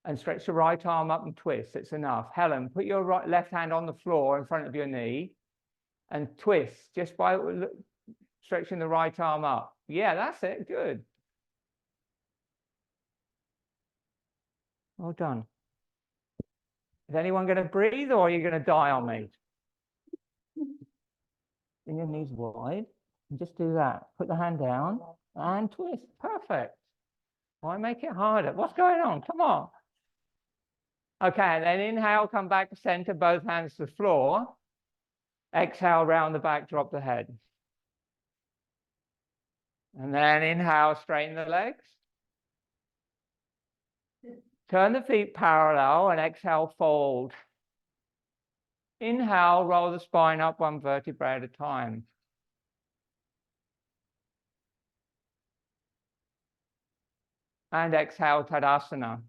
and stretch the right arm up and twist. It's enough. Helen, put your left hand on the floor in front of your knee and twist just by stretching the right arm up. Yeah, that's it. Good. Well done. Is anyone going to breathe, or are you going to die on me? Bring your knees wide and just do that. Put the hand down and twist. Perfect. Why make it harder? What's going on? Come on. Okay, and then inhale, come back to center, both hands to the floor. Exhale, round the back, drop the head. And then inhale, straighten the legs. Turn the feet parallel and exhale, fold. Inhale, roll the spine up one vertebrae at a time. And exhale, Tadasana.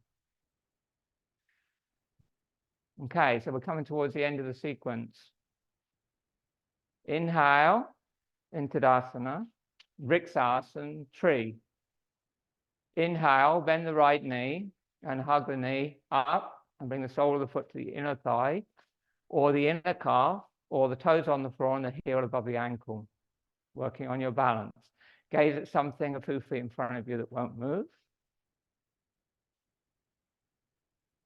Okay, so we're coming towards the end of the sequence. Inhale, in Tadasana, Vriksasana, tree. Inhale, bend the right knee and hug the knee up and bring the sole of the foot to the inner thigh, or the inner calf, or the toes on the floor and the heel above the ankle, working on your balance. Gaze at something a few feet in front of you that won't move.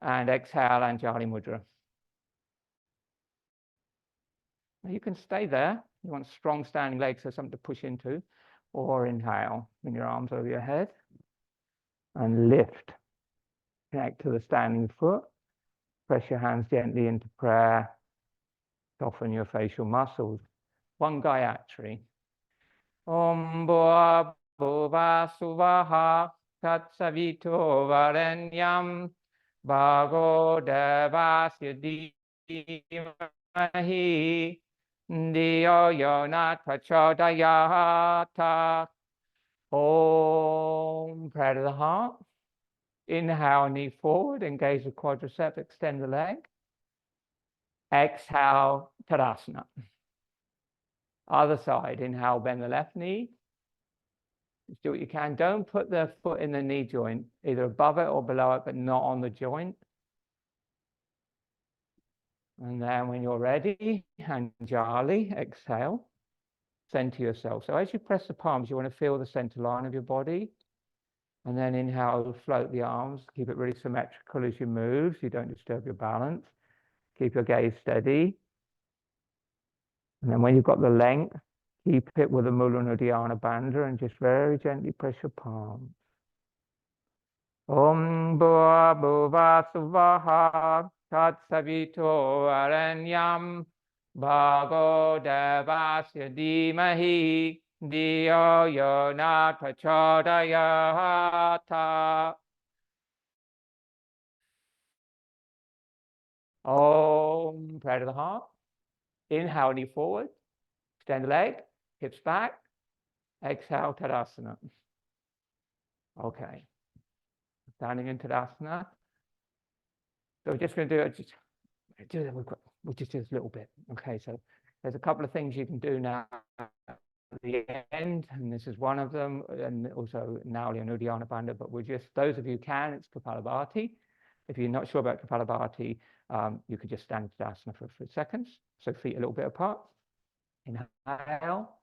And exhale, Anjali Mudra. Now you can stay there. You want strong standing legs, so something to push into, or inhale, bring your arms over your head and lift. Connect to the standing foot. Press your hands gently into prayer. Soften your facial muscles. One Gayatri. Om Bhua Bhuva Suvaha Tat Savito Varenyam Bhago Devasya Dhimahi Dhiyo Yona Prachodayata. Om. Prayer to the heart. Inhale, knee forward, engage the quadriceps, extend the leg. Exhale, Tadasana. Other side, inhale, bend the left knee. Just do what you can. Don't put the foot in the knee joint, either above it or below it, but not on the joint. And then when you're ready, Anjali, exhale, center yourself. So as you press the palms, you want to feel the center line of your body. And then inhale, float the arms, keep it really symmetrical as you move, so you don't disturb your balance. Keep your gaze steady. And then when you've got the length, keep it with the Mula Uddiyana Bandha and just very gently press your palms. Om Bhua Bhuva Suvaha Tat Savito Varenyam Bhago Devasya Dhimahi Dhiyo Yona Prachodayata. Om. Prayer to the heart. Inhale, knee forward. Extend the leg, hips back. Exhale, Tadasana. Okay. Standing in Tadasana. So we're just going to do it. We'll just do this a little bit. Okay, so there's a couple of things you can do now at the end, and this is one of them, and also Nauli and Uddiyana Bandha, but we're just, those of you who can, it's Kapalabhati. If you're not sure about Kapalabhati, you could just stand in Tadasana for a few seconds. So feet a little bit apart. Inhale.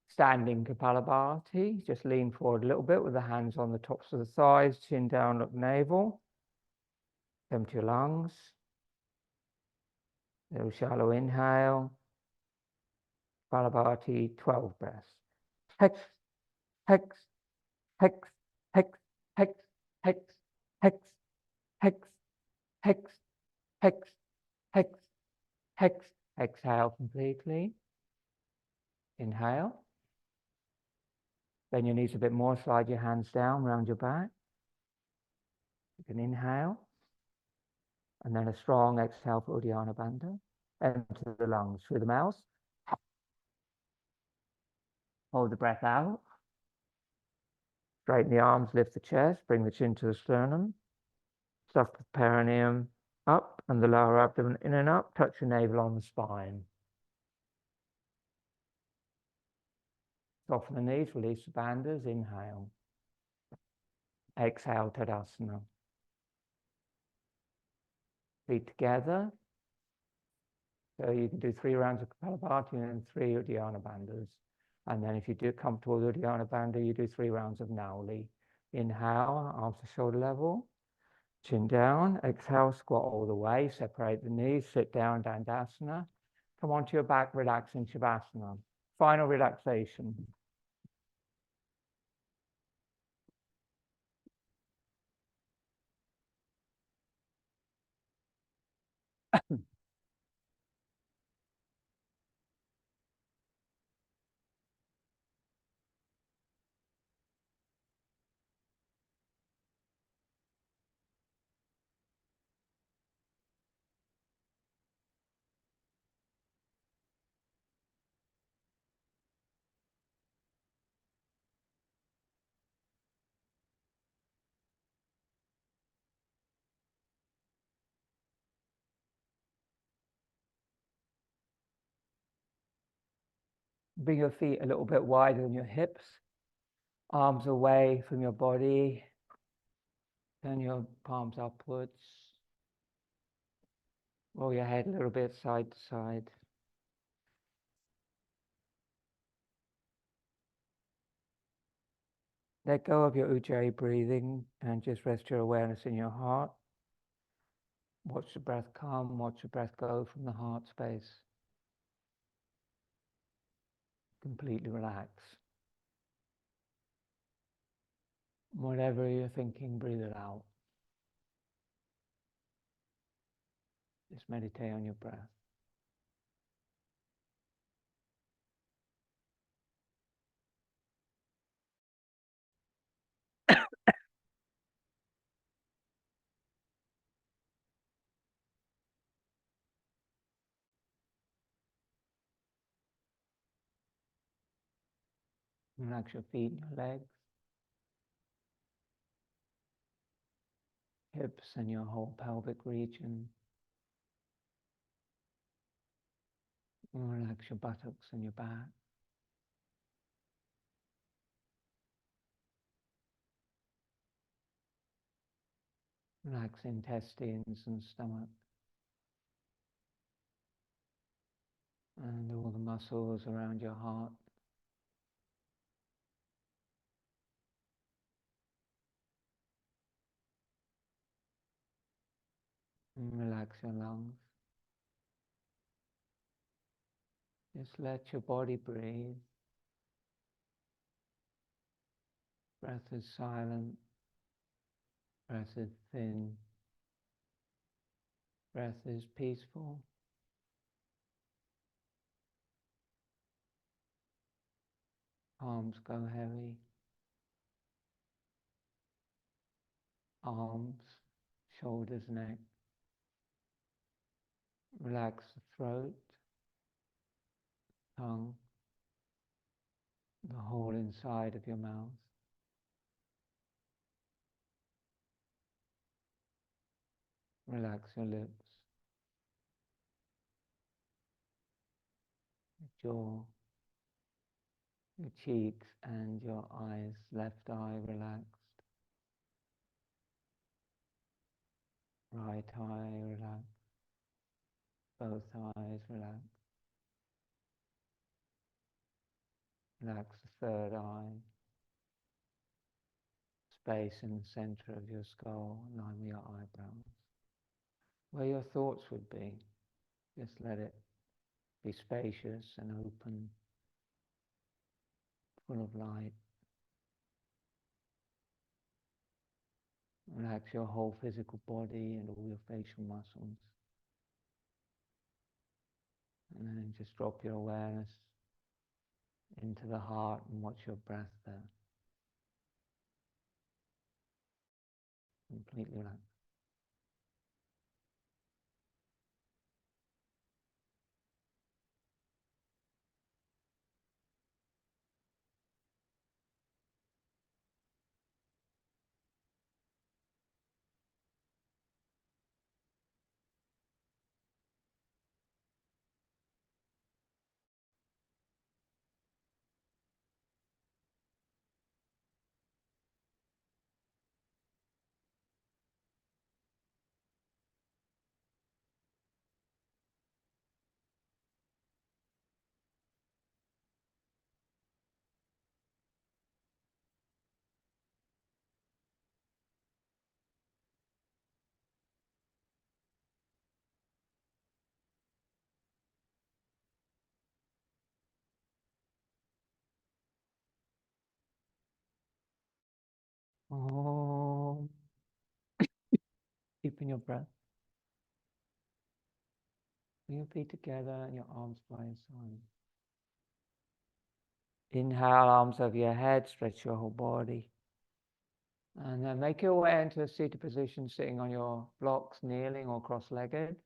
Standing Kapalabhati, just lean forward a little bit with the hands on the tops of the thighs, chin down, look navel. Empty your lungs. A little shallow inhale. Kapalabhati, 12 breaths. Hex, hex, hex, hex, hex, hex, hex, hex, hex, hex, hex, hex. Exhale completely. Inhale. Bend your knees a bit more, slide your hands down around your back. You can inhale. And then a strong exhale for Uddiyana Bandha. Enter the lungs through the mouth. Hold the breath out. Straighten the arms, lift the chest, bring the chin to the sternum. Stuff the perineum up and the lower abdomen in and up. Touch your navel on the spine. Soften the knees, release the bandhas. Inhale. Exhale, Tadasana. Feet together. So you can do 3 rounds of Kapalabhati and 3 Uddiyana Bandhas. And then if you do comfortable with Uddiyana Bandha, you do 3 rounds of Nauli. Inhale, arms to shoulder level. Chin down. Exhale, squat all the way. Separate the knees. Sit down, Dandasana. Come onto your back, relax in Shavasana. Final relaxation. Bring your feet a little bit wider than your hips, arms away from your body. Turn your palms upwards. Roll your head a little bit side to side. Let go of your Ujjayi breathing and just rest your awareness in your heart. Watch the breath come, watch the breath go from the heart space. Completely relax. Whatever you're thinking, breathe it out. Just meditate on your breath. Relax your feet and your legs, hips and your whole pelvic region. Relax your buttocks and your back. Relax intestines and stomach. And all the muscles around your heart. And relax your lungs. Just let your body breathe. Breath is silent. Breath is thin. Breath is peaceful. Palms go heavy. Arms, shoulders, neck. Relax the throat, tongue, the whole inside of your mouth. Relax your lips, your jaw, your cheeks and your eyes. Left eye relaxed. Right eye relaxed. Both eyes relaxed. Relax the third eye. Space in the center of your skull, in line with your eyebrows. Where your thoughts would be, just let it be spacious and open, full of light. Relax your whole physical body and all your facial muscles. And then just drop your awareness into the heart and watch your breath there. Completely relaxed. Oh, keeping your breath. Bring your feet together and your arms by your side. Inhale, arms over your head, stretch your whole body. And then make your way into a seated position, sitting on your blocks, kneeling or cross-legged,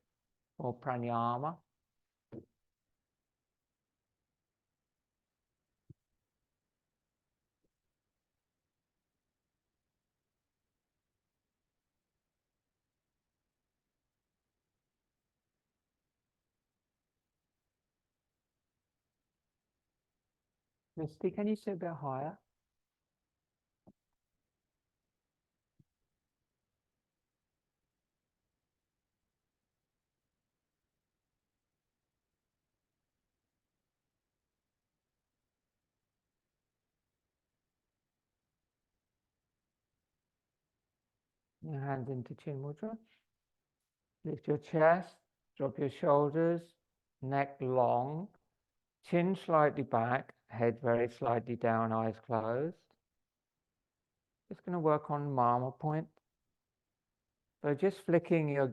or pranayama. Misty, can you sit a bit higher? Your hands into chin mudra. Lift your chest, drop your shoulders, neck long, chin slightly back, head very slightly down, eyes closed. Just going to work on Marma point. So just flicking your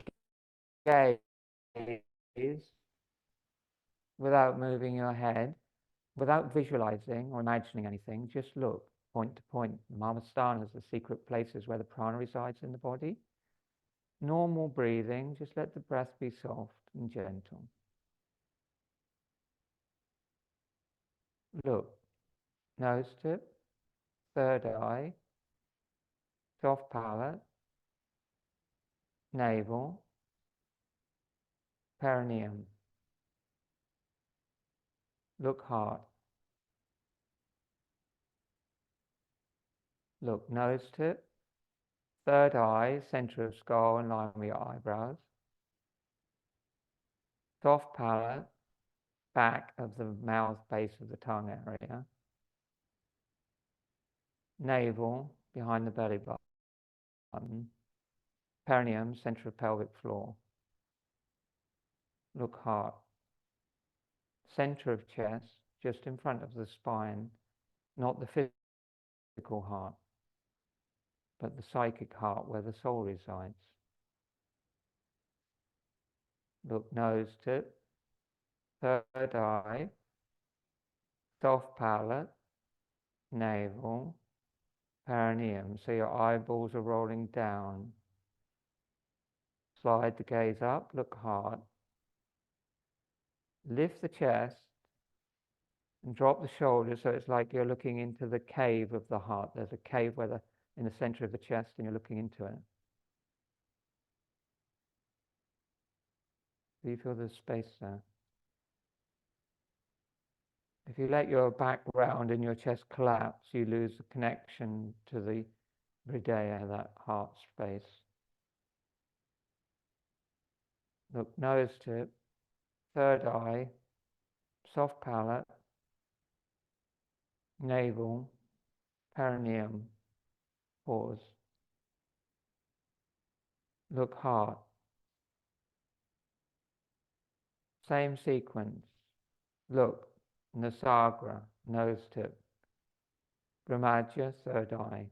gaze without moving your head, without visualizing or imagining anything, just look point to point. Marma Sthana is the secret places where the prana resides in the body. Normal breathing, just let the breath be soft and gentle. Look, nose tip, third eye, soft palate, navel, perineum. Look heart. Look, nose tip, third eye, center of skull and line with your eyebrows. Soft palate, back of the mouth, base of the tongue area. Navel, behind the belly button. Perineum, center of pelvic floor. Look heart. Center of chest, just in front of the spine, not the physical heart, but the psychic heart where the soul resides. Look, nose tip, third eye, soft palate, navel, perineum. So your eyeballs are rolling down. Slide the gaze up, look hard. Lift the chest and drop the shoulders so it's like you're looking into the cave of the heart. There's a cave in the center of the chest and you're looking into it. Do you feel the space there? If you let your back round and your chest collapse, you lose the connection to the hridaya, that heart space. Look, nose tip, third eye, soft palate, navel, perineum, pause. Look heart. Same sequence. Look, nasagra, nose tip, brahmaja, third eye,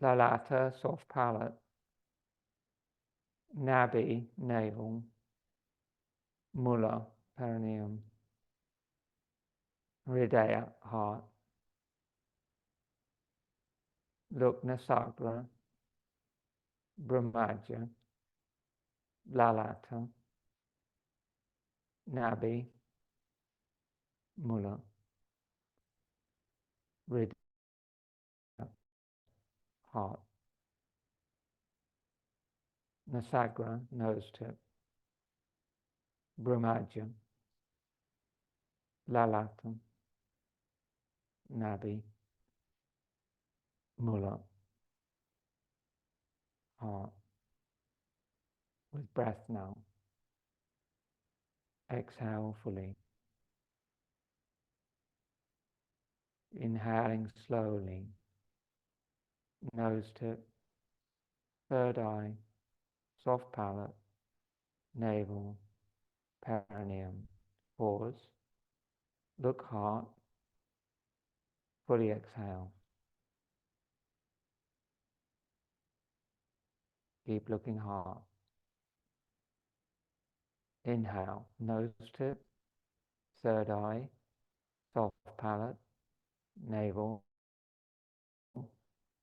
lalata, soft palate, nabi, navel, mula, perineum, hridaya, heart. Look, nasagra, brahmaja, lalata, nabi, mula, hridaya, heart. Nasagra, nose tip, brahmaja, lalata, nabi, mula, heart. With breath now. Exhale fully. Inhaling slowly. Nose tip, third eye, soft palate, navel, perineum. Pause. Look heart. Fully exhale. Keep looking heart. Inhale. Nose tip, third eye, soft palate, navel,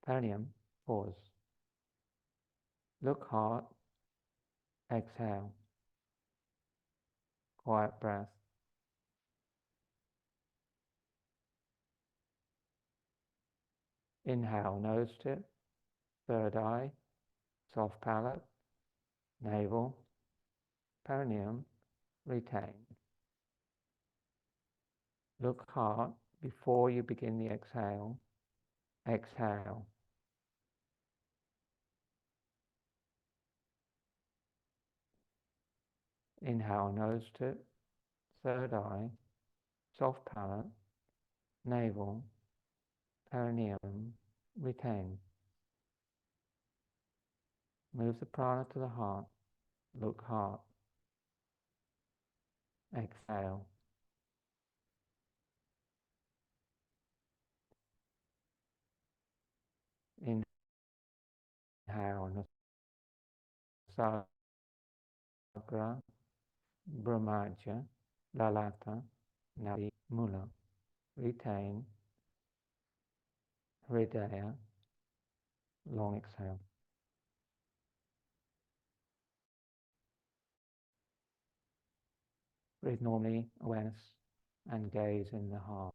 perineum. Pause. Look heart. Exhale. Quiet breath. Inhale. Nose tip, third eye, soft palate, navel, perineum. Retain. Look heart. before you begin the exhale, exhale. Inhale, nose tip, third eye, soft palate, navel, perineum, retain. Move the prana to the heart, look heart. Exhale. Inhale, Nasagra, Brahmaja, Lalata, Nadi, Mula. Retain, Hridaya, long exhale. Breathe normally, awareness, and gaze in the heart.